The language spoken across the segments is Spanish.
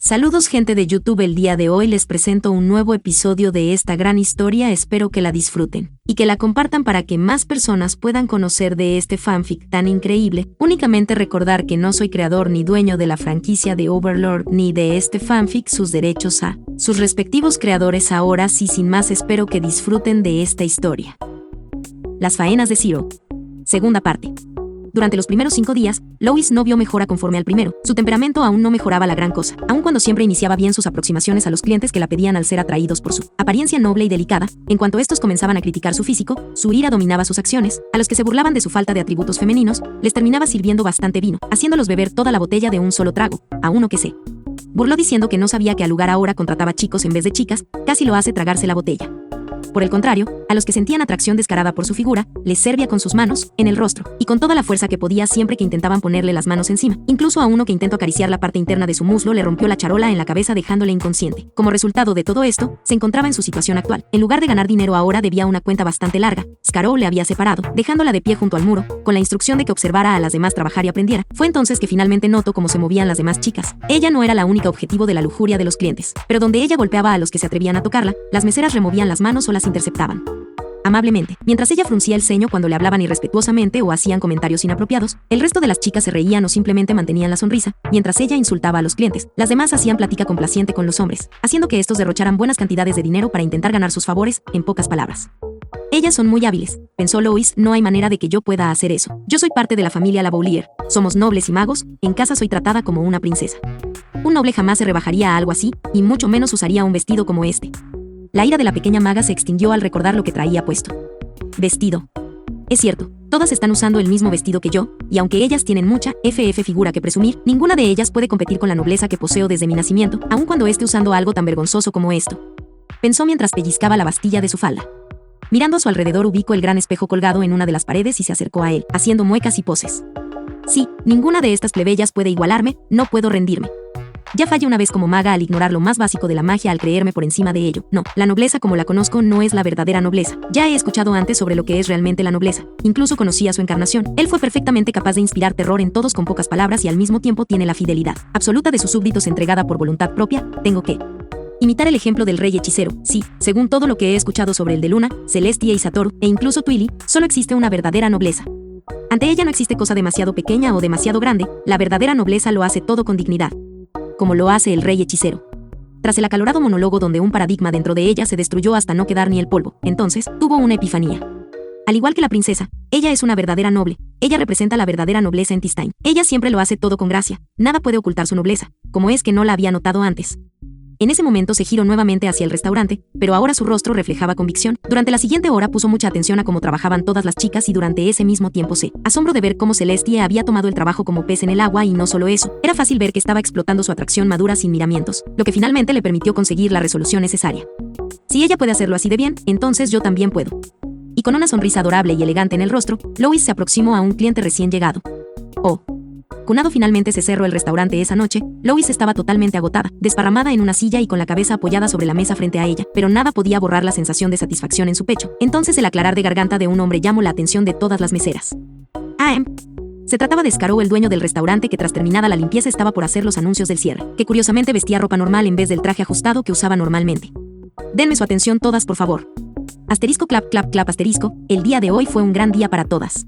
Saludos gente de YouTube, el día de hoy les presento un nuevo episodio de esta gran historia, espero que la disfruten y que la compartan para que más personas puedan conocer de este fanfic tan increíble. Únicamente recordar que no soy creador ni dueño de la franquicia de Overlord ni de este fanfic, sus derechos a sus respectivos creadores. Ahora sí, sin más, espero que disfruten de esta historia. Las faenas de Zero. Segunda parte. Durante los primeros 5 días, Lois no vio mejora conforme al primero. Su temperamento aún no mejoraba la gran cosa, aun cuando siempre iniciaba bien sus aproximaciones a los clientes que la pedían al ser atraídos por su apariencia noble y delicada. En cuanto estos comenzaban a criticar su físico, su ira dominaba sus acciones. A los que se burlaban de su falta de atributos femeninos, les terminaba sirviendo bastante vino, haciéndolos beber toda la botella de un solo trago. A uno que se burló diciendo que no sabía que al lugar ahora contrataba chicos en vez de chicas, casi lo hace tragarse la botella. Por el contrario, a los que sentían atracción descarada por su figura, les servía con sus manos, en el rostro, y con toda la fuerza que podía siempre que intentaban ponerle las manos encima. Incluso a uno que intentó acariciar la parte interna de su muslo le rompió la charola en la cabeza dejándole inconsciente. Como resultado de todo esto, se encontraba en su situación actual. En lugar de ganar dinero ahora debía una cuenta bastante larga. Scarow le había separado, dejándola de pie junto al muro, con la instrucción de que observara a las demás trabajar y aprendiera. Fue entonces que finalmente notó cómo se movían las demás chicas. Ella no era la única objetivo de la lujuria de los clientes, pero donde ella golpeaba a los que se atrevían a tocarla, las meseras removían las manos o las interceptaban amablemente. Mientras ella fruncía el ceño cuando le hablaban irrespetuosamente o hacían comentarios inapropiados, el resto de las chicas se reían o simplemente mantenían la sonrisa, mientras ella insultaba a los clientes. Las demás hacían plática complaciente con los hombres, haciendo que estos derrocharan buenas cantidades de dinero para intentar ganar sus favores, en pocas palabras. Ellas son muy hábiles, pensó Lois, no hay manera de que yo pueda hacer eso. Yo soy parte de la familia Lavoulier, somos nobles y magos, en casa soy tratada como una princesa. Un noble jamás se rebajaría a algo así, y mucho menos usaría un vestido como este. La ira de la pequeña maga se extinguió al recordar lo que traía puesto. Vestido. Es cierto, todas están usando el mismo vestido que yo, y aunque ellas tienen mucha figura que presumir, ninguna de ellas puede competir con la nobleza que poseo desde mi nacimiento, aun cuando esté usando algo tan vergonzoso como esto. Pensó mientras pellizcaba la bastilla de su falda. Mirando a su alrededor ubicó el gran espejo colgado en una de las paredes y se acercó a él, haciendo muecas y poses. Sí, ninguna de estas plebeyas puede igualarme, no puedo rendirme. Ya fallé una vez como maga al ignorar lo más básico de la magia al creerme por encima de ello. No, la nobleza como la conozco no es la verdadera nobleza. Ya he escuchado antes sobre lo que es realmente la nobleza. Incluso conocía su encarnación. Él fue perfectamente capaz de inspirar terror en todos con pocas palabras y al mismo tiempo tiene la fidelidad absoluta de sus súbditos entregada por voluntad propia. Tengo que imitar el ejemplo del rey hechicero. Sí, según todo lo que he escuchado sobre el de Luna, Celestia y Satoru, e incluso Twili, solo existe una verdadera nobleza. Ante ella no existe cosa demasiado pequeña o demasiado grande. La verdadera nobleza lo hace todo con dignidad, como lo hace el rey hechicero. Tras el acalorado monólogo donde un paradigma dentro de ella se destruyó hasta no quedar ni el polvo, entonces tuvo una epifanía. Al igual que la princesa, ella es una verdadera noble. Ella representa la verdadera nobleza en T-Stein. Ella siempre lo hace todo con gracia. Nada puede ocultar su nobleza. ¿Cómo es que no la había notado antes? En ese momento se giró nuevamente hacia el restaurante, pero ahora su rostro reflejaba convicción. Durante la siguiente hora puso mucha atención a cómo trabajaban todas las chicas y durante ese mismo tiempo se asombró de ver cómo Celestia había tomado el trabajo como pez en el agua y no solo eso. Era fácil ver que estaba explotando su atracción madura sin miramientos, lo que finalmente le permitió conseguir la resolución necesaria. Si ella puede hacerlo así de bien, entonces yo también puedo. Y con una sonrisa adorable y elegante en el rostro, Lois se aproximó a un cliente recién llegado. Oh. Cunado finalmente se cerró el restaurante esa noche. Lois estaba totalmente agotada, desparramada en una silla y con la cabeza apoyada sobre la mesa frente a ella, pero nada podía borrar la sensación de satisfacción en su pecho. Entonces el aclarar de garganta de un hombre llamó la atención de todas las meseras. Se trataba de Scarow, el dueño del restaurante que tras terminada la limpieza estaba por hacer los anuncios del cierre, que curiosamente vestía ropa normal en vez del traje ajustado que usaba normalmente. Denme su atención todas, por favor. Asterisco clap clap clap asterisco, el día de hoy fue un gran día para todas.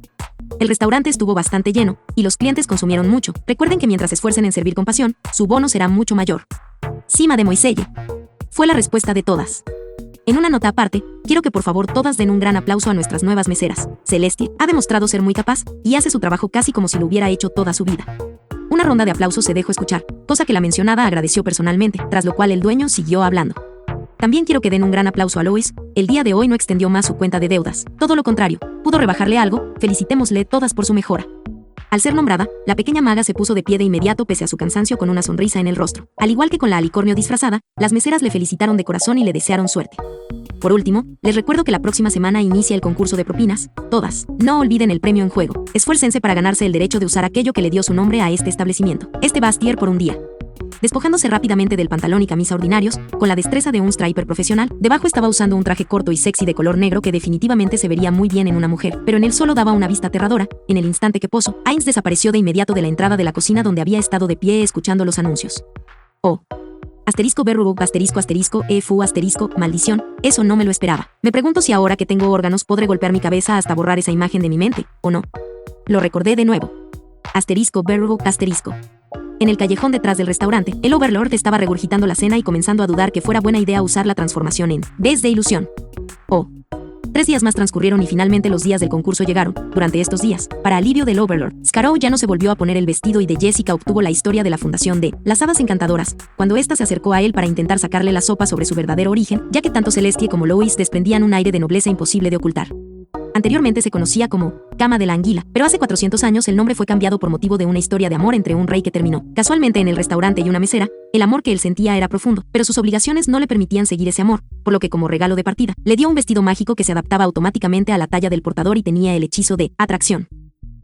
El restaurante estuvo bastante lleno, y los clientes consumieron mucho. Recuerden que mientras se esfuercen en servir con pasión, su bono será mucho mayor. Sí, mademoiselle. Fue la respuesta de todas. En una nota aparte, quiero que por favor todas den un gran aplauso a nuestras nuevas meseras. Celestia ha demostrado ser muy capaz, y hace su trabajo casi como si lo hubiera hecho toda su vida. Una ronda de aplausos se dejó escuchar, cosa que la mencionada agradeció personalmente, tras lo cual el dueño siguió hablando. También quiero que den un gran aplauso a Lois. El día de hoy no extendió más su cuenta de deudas. Todo lo contrario, pudo rebajarle algo. Felicitémosle todas por su mejora. Al ser nombrada, la pequeña maga se puso de pie de inmediato pese a su cansancio con una sonrisa en el rostro. Al igual que con la alicornio disfrazada, las meseras le felicitaron de corazón y le desearon suerte. Por último, les recuerdo que la próxima semana inicia el concurso de propinas. Todas, no olviden el premio en juego. Esfuércense para ganarse el derecho de usar aquello que le dio su nombre a este establecimiento. Este Bastier por un día. Despojándose rápidamente del pantalón y camisa ordinarios, con la destreza de un striper profesional, debajo estaba usando un traje corto y sexy de color negro que definitivamente se vería muy bien en una mujer, pero en él solo daba una vista aterradora. En el instante que posó, Heinz desapareció de inmediato de la entrada de la cocina donde había estado de pie escuchando los anuncios. Oh. Asterisco verbo asterisco asterisco fu asterisco maldición, eso no me lo esperaba. Me pregunto si ahora que tengo órganos podré golpear mi cabeza hasta borrar esa imagen de mi mente, ¿o no? Lo recordé de nuevo. Asterisco verbo asterisco. En el callejón detrás del restaurante, el Overlord estaba regurgitando la cena y comenzando a dudar que fuera buena idea usar la transformación en vez de ilusión. Oh. 3 días más transcurrieron y finalmente los días del concurso llegaron. Durante estos días, para alivio del Overlord, Scarrow ya no se volvió a poner el vestido y de Jessica obtuvo la historia de la fundación de las Hadas Encantadoras, cuando ésta se acercó a él para intentar sacarle la sopa sobre su verdadero origen, ya que tanto Celestia como Lois desprendían un aire de nobleza imposible de ocultar. Anteriormente se conocía como Cama de la Anguila, pero hace 400 años el nombre fue cambiado por motivo de una historia de amor entre un rey que terminó casualmente en el restaurante y una mesera. El amor que él sentía era profundo, pero sus obligaciones no le permitían seguir ese amor, por lo que como regalo de partida, le dio un vestido mágico que se adaptaba automáticamente a la talla del portador y tenía el hechizo de atracción.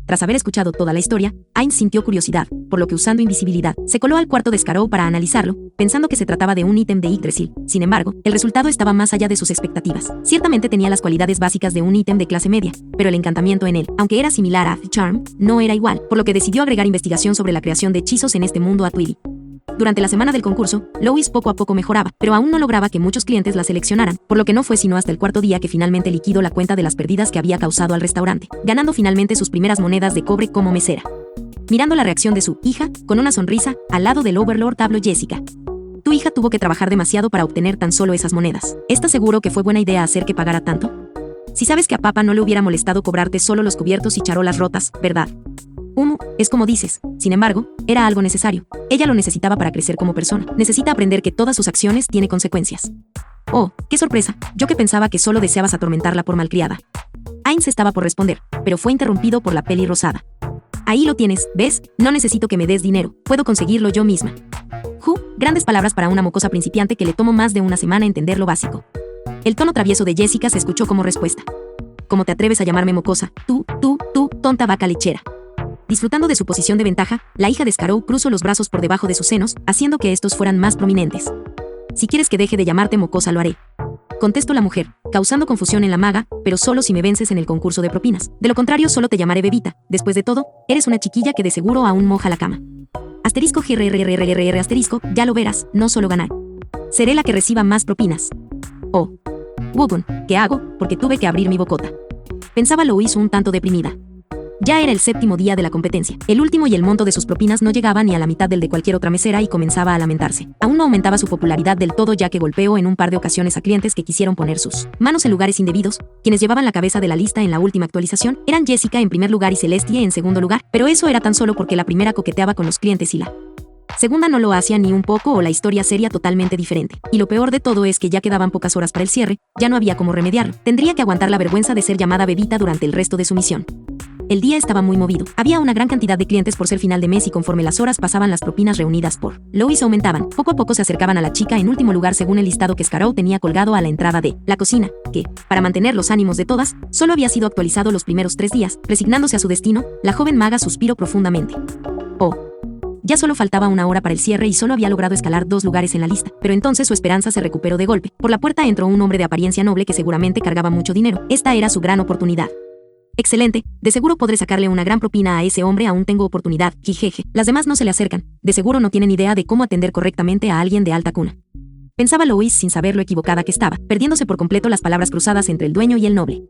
Tras haber escuchado toda la historia, Ainz sintió curiosidad, por lo que usando invisibilidad, se coló al cuarto de Scarrow para analizarlo, pensando que se trataba de un ítem de Yggdrasil. Sin embargo, el resultado estaba más allá de sus expectativas. Ciertamente tenía las cualidades básicas de un ítem de clase media, pero el encantamiento en él, aunque era similar a Charm, no era igual, por lo que decidió agregar investigación sobre la creación de hechizos en este mundo a Tweedy. Durante la semana del concurso, Lois poco a poco mejoraba, pero aún no lograba que muchos clientes la seleccionaran, por lo que no fue sino hasta el 4.º día que finalmente liquidó la cuenta de las pérdidas que había causado al restaurante, ganando finalmente sus primeras monedas de cobre como mesera. Mirando la reacción de su hija, con una sonrisa, al lado del Overlord habló Jessica. Tu hija tuvo que trabajar demasiado para obtener tan solo esas monedas. ¿Estás seguro que fue buena idea hacer que pagara tanto? Si sabes que a papá no le hubiera molestado cobrarte solo los cubiertos y charolas rotas, ¿verdad? Es como dices. Sin embargo, era algo necesario. Ella lo necesitaba para crecer como persona. Necesita aprender que todas sus acciones tienen consecuencias. Oh, qué sorpresa. Yo que pensaba que solo deseabas atormentarla por malcriada. Ainz estaba por responder, pero fue interrumpido por la peli rosada. Ahí lo tienes, ¿ves? No necesito que me des dinero. Puedo conseguirlo yo misma. Grandes palabras para una mocosa principiante que le tomó más de una semana entender lo básico. El tono travieso de Jessica se escuchó como respuesta. ¿Cómo te atreves a llamarme mocosa? Tú, tonta vaca lechera. Disfrutando de su posición de ventaja, la hija de Scarrow cruzó los brazos por debajo de sus senos, haciendo que estos fueran más prominentes. Si quieres que deje de llamarte mocosa, lo haré. Contestó la mujer, causando confusión en la maga, pero solo si me vences en el concurso de propinas. De lo contrario, solo te llamaré bebita. Después de todo, eres una chiquilla que de seguro aún moja la cama. Asterisco grrrrrrr asterisco, ya lo verás, no solo ganar. Seré la que reciba más propinas. Oh. Wogun, ¿qué hago? Porque tuve que abrir mi bocota. Pensaba Lois un tanto deprimida. Ya era el 7.º día de la competencia, el último y el monto de sus propinas no llegaba ni a la mitad del de cualquier otra mesera y comenzaba a lamentarse. Aún no aumentaba su popularidad del todo ya que golpeó en un par de ocasiones a clientes que quisieron poner sus manos en lugares indebidos. Quienes llevaban la cabeza de la lista en la última actualización eran Jessica en primer lugar y Celestia en segundo lugar, pero eso era tan solo porque la primera coqueteaba con los clientes y la segunda no lo hacía ni un poco o la historia sería totalmente diferente. Y lo peor de todo es que ya quedaban pocas horas para el cierre, ya no había cómo remediarlo. Tendría que aguantar la vergüenza de ser llamada bebita durante el resto de su misión. El día estaba muy movido. Había una gran cantidad de clientes por ser final de mes y conforme las horas pasaban las propinas reunidas por Lois aumentaban. Poco a poco se acercaban a la chica en último lugar según el listado que Scarrow tenía colgado a la entrada de la cocina, que, para mantener los ánimos de todas, solo había sido actualizado los primeros 3 días. Resignándose a su destino, la joven maga suspiró profundamente. Oh. Ya solo faltaba una hora para el cierre y solo había logrado escalar 2 lugares en la lista, pero entonces su esperanza se recuperó de golpe. Por la puerta entró un hombre de apariencia noble que seguramente cargaba mucho dinero. Esta era su gran oportunidad. Excelente, de seguro podré sacarle una gran propina a ese hombre, aún tengo oportunidad, jijeje. Las demás no se le acercan, de seguro no tienen idea de cómo atender correctamente a alguien de alta cuna. Pensaba Lois sin saber lo equivocada que estaba, perdiéndose por completo las palabras cruzadas entre el dueño y el noble.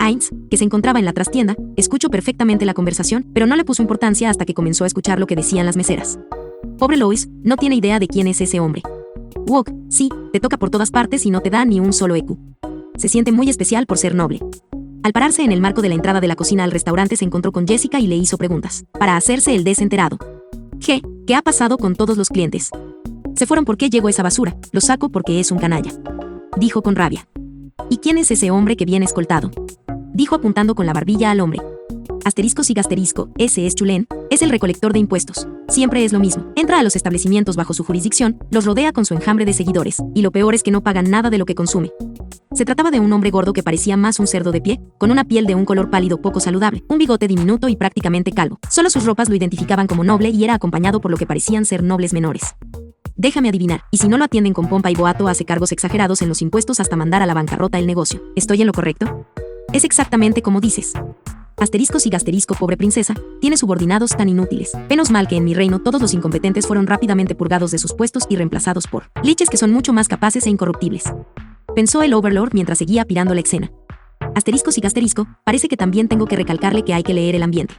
Ainz, que se encontraba en la trastienda, escuchó perfectamente la conversación, pero no le puso importancia hasta que comenzó a escuchar lo que decían las meseras. Pobre Lois, no tiene idea de quién es ese hombre. Wok, sí, te toca por todas partes y no te da ni un solo EQ. Se siente muy especial por ser noble. Al pararse en el marco de la entrada de la cocina al restaurante se encontró con Jessica y le hizo preguntas, para hacerse el desenterado. ¿Qué ha pasado con todos los clientes? Se fueron porque llegó esa basura, lo saco porque es un canalla. Dijo con rabia. ¿Y quién es ese hombre que viene escoltado? Dijo apuntando con la barbilla al hombre. Asterisco siga asterisco, ese es Chulén, es el recolector de impuestos. Siempre es lo mismo. Entra a los establecimientos bajo su jurisdicción, los rodea con su enjambre de seguidores, y lo peor es que no pagan nada de lo que consume. Se trataba de un hombre gordo que parecía más un cerdo de pie, con una piel de un color pálido poco saludable, un bigote diminuto y prácticamente calvo. Solo sus ropas lo identificaban como noble y era acompañado por lo que parecían ser nobles menores. Déjame adivinar, y si no lo atienden con pompa y boato hace cargos exagerados en los impuestos hasta mandar a la bancarrota el negocio. ¿Estoy en lo correcto? Es exactamente como dices. Asteriscos y gasterisco, pobre princesa, tiene subordinados tan inútiles. Menos mal que en mi reino todos los incompetentes fueron rápidamente purgados de sus puestos y reemplazados por liches que son mucho más capaces e incorruptibles. Pensó el Overlord mientras seguía pirando la escena. Asteriscos y gasterisco, parece que también tengo que recalcarle que hay que leer el ambiente.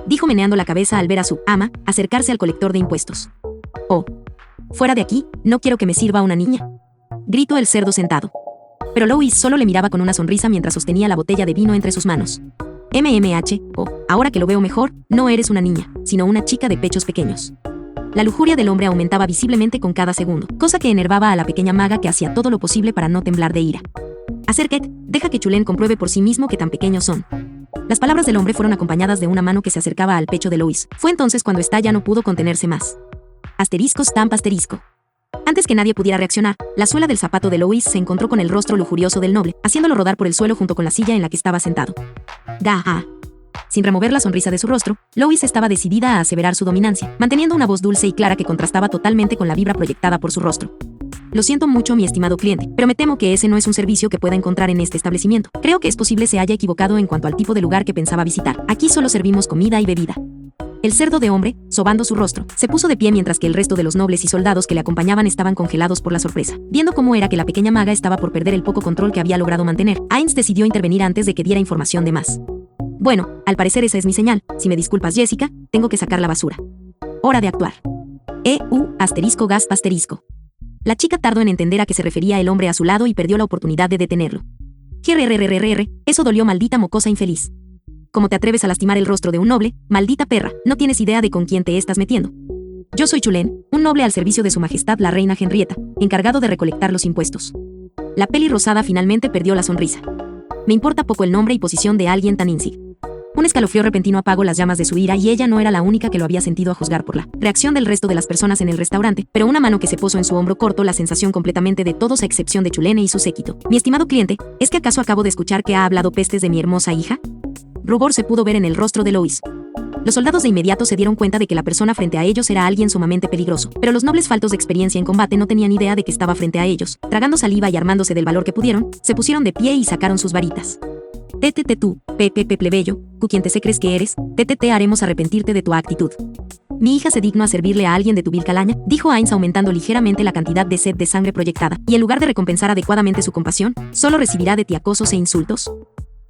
Dijo meneando la cabeza al ver a su ama acercarse al colector de impuestos. Oh. Fuera de aquí, no quiero que me sirva una niña. Gritó el cerdo sentado. Pero Lois solo le miraba con una sonrisa mientras sostenía la botella de vino entre sus manos. Ahora que lo veo mejor, no eres una niña, sino una chica de pechos pequeños. La lujuria del hombre aumentaba visiblemente con cada segundo, cosa que enervaba a la pequeña maga que hacía todo lo posible para no temblar de ira. Acércate, deja que Chulén compruebe por sí mismo qué tan pequeños son. Las palabras del hombre fueron acompañadas de una mano que se acercaba al pecho de Lois. Fue entonces cuando ésta ya no pudo contenerse más. Asterisco stampa asterisco. Antes que nadie pudiera reaccionar, la suela del zapato de Lois se encontró con el rostro lujurioso del noble, haciéndolo rodar por el suelo junto con la silla en la que estaba sentado. ¡Gaha! Sin remover la sonrisa de su rostro, Lois estaba decidida a aseverar su dominancia, manteniendo una voz dulce y clara que contrastaba totalmente con la vibra proyectada por su rostro. Lo siento mucho, mi estimado cliente, pero me temo que ese no es un servicio que pueda encontrar en este establecimiento. Creo que es posible se haya equivocado en cuanto al tipo de lugar que pensaba visitar. Aquí solo servimos comida y bebida. El cerdo de hombre, sobando su rostro, se puso de pie mientras que el resto de los nobles y soldados que le acompañaban estaban congelados por la sorpresa. Viendo cómo era que la pequeña maga estaba por perder el poco control que había logrado mantener, Ainz decidió intervenir antes de que diera información de más. Bueno, al parecer esa es mi señal. Si me disculpas, Jessica, tengo que sacar la basura. Hora de actuar. Asterisco gasp asterisco. La chica tardó en entender a qué se refería el hombre a su lado y perdió la oportunidad de detenerlo. Eso dolió, maldita mocosa infeliz. ¿Cómo te atreves a lastimar el rostro de un noble? Maldita perra, no tienes idea de con quién te estás metiendo. Yo soy Chulén, un noble al servicio de su majestad la reina Henrietta, encargado de recolectar los impuestos. La peli rosada finalmente perdió la sonrisa. Me importa poco el nombre y posición de alguien tan insig. Un escalofrío repentino apagó las llamas de su ira y ella no era la única que lo había sentido a juzgar por la reacción del resto de las personas en el restaurante, pero una mano que se posó en su hombro cortó la sensación completamente de todos a excepción de Chulene y su séquito. Mi estimado cliente, ¿es que acaso acabo de escuchar que ha hablado pestes de mi hermosa hija? Rubor se pudo ver en el rostro de Lois. Los soldados de inmediato se dieron cuenta de que la persona frente a ellos era alguien sumamente peligroso, pero los nobles faltos de experiencia en combate no tenían idea de que estaba frente a ellos. Tragando saliva y armándose del valor que pudieron, se pusieron de pie y sacaron sus varitas. Tú, plebeyo, ¿quién te crees que eres? Haremos arrepentirte de tu actitud. Mi hija se dignó a servirle a alguien de tu vil calaña, dijo Ainz aumentando ligeramente la cantidad de sed de sangre proyectada, y en lugar de recompensar adecuadamente su compasión, solo recibirá de ti acosos e insultos.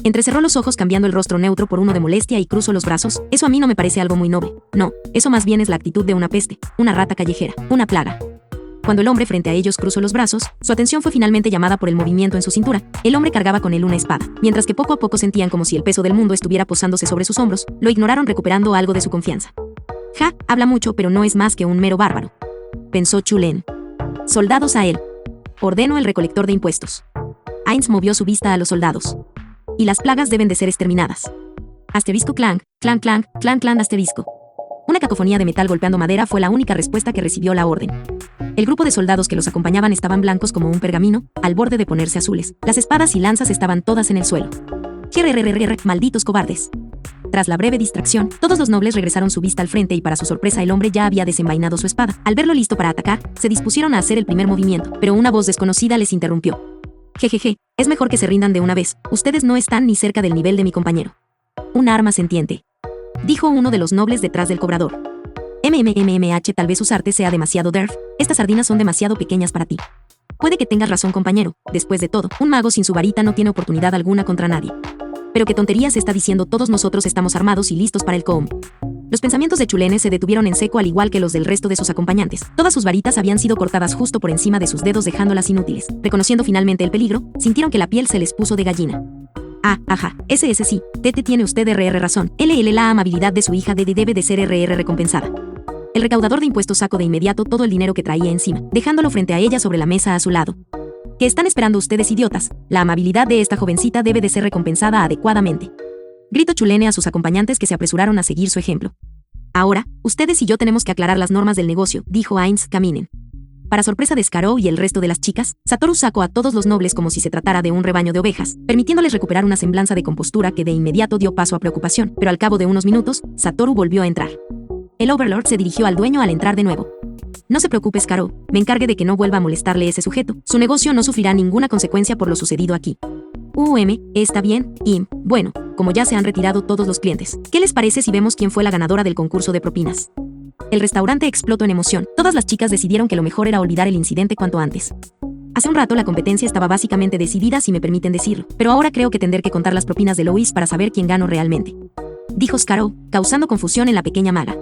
Entrecerró los ojos cambiando el rostro neutro por uno de molestia y cruzó los brazos. Eso a mí no me parece algo muy noble. No, eso más bien es la actitud de una peste, una rata callejera, una plaga. Cuando el hombre frente a ellos cruzó los brazos, su atención fue finalmente llamada por el movimiento en su cintura. El hombre cargaba con él una espada. Mientras que poco a poco sentían como si el peso del mundo estuviera posándose sobre sus hombros, lo ignoraron recuperando algo de su confianza. Habla mucho pero no es más que un mero bárbaro. Pensó Chulén. Soldados a él. Ordenó el recolector de impuestos. Ainz movió su vista a los soldados. Y las plagas deben de ser exterminadas. Asterisco clank, clank clank, clank clank asterisco. Una cacofonía de metal golpeando madera fue la única respuesta que recibió la orden. El grupo de soldados que los acompañaban estaban blancos como un pergamino, al borde de ponerse azules. Las espadas y lanzas estaban todas en el suelo. Malditos cobardes. Tras la breve distracción, todos los nobles regresaron su vista al frente y para su sorpresa el hombre ya había desenvainado su espada. Al verlo listo para atacar, se dispusieron a hacer el primer movimiento, pero una voz desconocida les interrumpió. Jejeje, es mejor que se rindan de una vez, ustedes no están ni cerca del nivel de mi compañero. Un arma sentiente. Dijo uno de los nobles detrás del cobrador. Tal vez usarte sea demasiado derf, estas sardinas son demasiado pequeñas para ti. Puede que tengas razón, compañero, después de todo, un mago sin su varita no tiene oportunidad alguna contra nadie. Pero qué tonterías está diciendo, todos nosotros estamos armados y listos para el coom. Los pensamientos de Chulene se detuvieron en seco al igual que los del resto de sus acompañantes. Todas sus varitas habían sido cortadas justo por encima de sus dedos dejándolas inútiles. Reconociendo finalmente el peligro, sintieron que la piel se les puso de gallina. Ese sí, tiene usted razón. La amabilidad de su hija debe de ser recompensada. El recaudador de impuestos sacó de inmediato todo el dinero que traía encima, dejándolo frente a ella sobre la mesa a su lado. ¿Qué están esperando ustedes, idiotas? La amabilidad de esta jovencita debe de ser recompensada adecuadamente. Gritó Chulene a sus acompañantes que se apresuraron a seguir su ejemplo. Ahora, ustedes y yo tenemos que aclarar las normas del negocio, dijo Ainz, caminen. Para sorpresa de Scarrow y el resto de las chicas, Satoru sacó a todos los nobles como si se tratara de un rebaño de ovejas, permitiéndoles recuperar una semblanza de compostura que de inmediato dio paso a preocupación, pero al cabo de unos minutos, Satoru volvió a entrar. El Overlord se dirigió al dueño al entrar de nuevo. No se preocupe, Scarrow, me encargue de que no vuelva a molestarle ese sujeto. Su negocio no sufrirá ninguna consecuencia por lo sucedido aquí. Está bien, bueno, como ya se han retirado todos los clientes, ¿qué les parece si vemos quién fue la ganadora del concurso de propinas? El restaurante explotó en emoción. Todas las chicas decidieron que lo mejor era olvidar el incidente cuanto antes. Hace un rato la competencia estaba básicamente decidida, si me permiten decirlo, pero ahora creo que tendré que contar las propinas de Lois para saber quién ganó realmente, dijo Scarrow, causando confusión en la pequeña maga.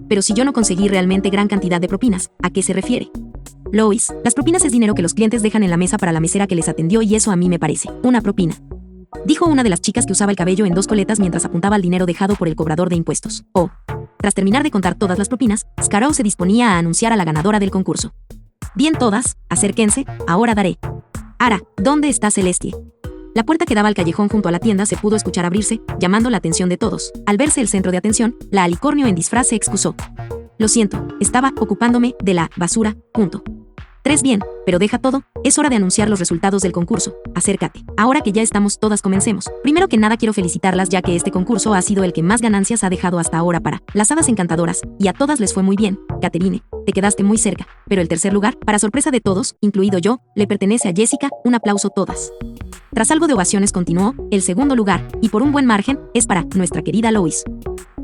Pero si yo no conseguí realmente gran cantidad de propinas, ¿a qué se refiere? Lois, las propinas es dinero que los clientes dejan en la mesa para la mesera que les atendió y eso a mí me parece una propina, dijo una de las chicas que usaba el cabello en 2 coletas mientras apuntaba al dinero dejado por el cobrador de impuestos. Tras terminar de contar todas las propinas, Scarrow se disponía a anunciar a la ganadora del concurso. Bien todas, acérquense, ahora daré. Ara, ¿dónde está Celestie? La puerta que daba al callejón junto a la tienda se pudo escuchar abrirse, llamando la atención de todos. Al verse el centro de atención, la alicornio en disfraz se excusó. Lo siento, estaba ocupándome de la basura, punto. 3 bien, pero deja todo, es hora de anunciar los resultados del concurso. Acércate. Ahora que ya estamos todas, comencemos. Primero que nada quiero felicitarlas ya que este concurso ha sido el que más ganancias ha dejado hasta ahora para las hadas encantadoras, y a todas les fue muy bien. Catherine, te quedaste muy cerca, pero el tercer lugar, para sorpresa de todos, incluido yo, le pertenece a Jessica, un aplauso todas. Tras algo de ovaciones continuó, el segundo lugar, y por un buen margen, es para nuestra querida Lois.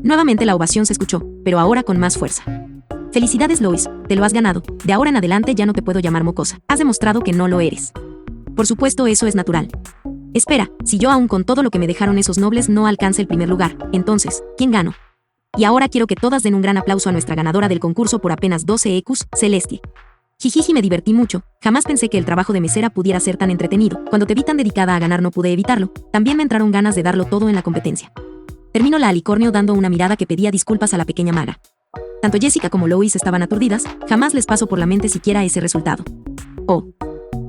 Nuevamente la ovación se escuchó, pero ahora con más fuerza. Felicidades Lois, te lo has ganado, de ahora en adelante ya no te puedo llamar mocosa, has demostrado que no lo eres. Por supuesto eso es natural. Espera, si yo aún con todo lo que me dejaron esos nobles no alcance el primer lugar, entonces, ¿quién ganó? Y ahora quiero que todas den un gran aplauso a nuestra ganadora del concurso por apenas 12 EQs, Celestie. Jijiji, me divertí mucho, jamás pensé que el trabajo de mesera pudiera ser tan entretenido, cuando te vi tan dedicada a ganar no pude evitarlo, también me entraron ganas de darlo todo en la competencia. Terminó la alicornio dando una mirada que pedía disculpas a la pequeña maga. Tanto Jessica como Lois estaban aturdidas, jamás les pasó por la mente siquiera ese resultado.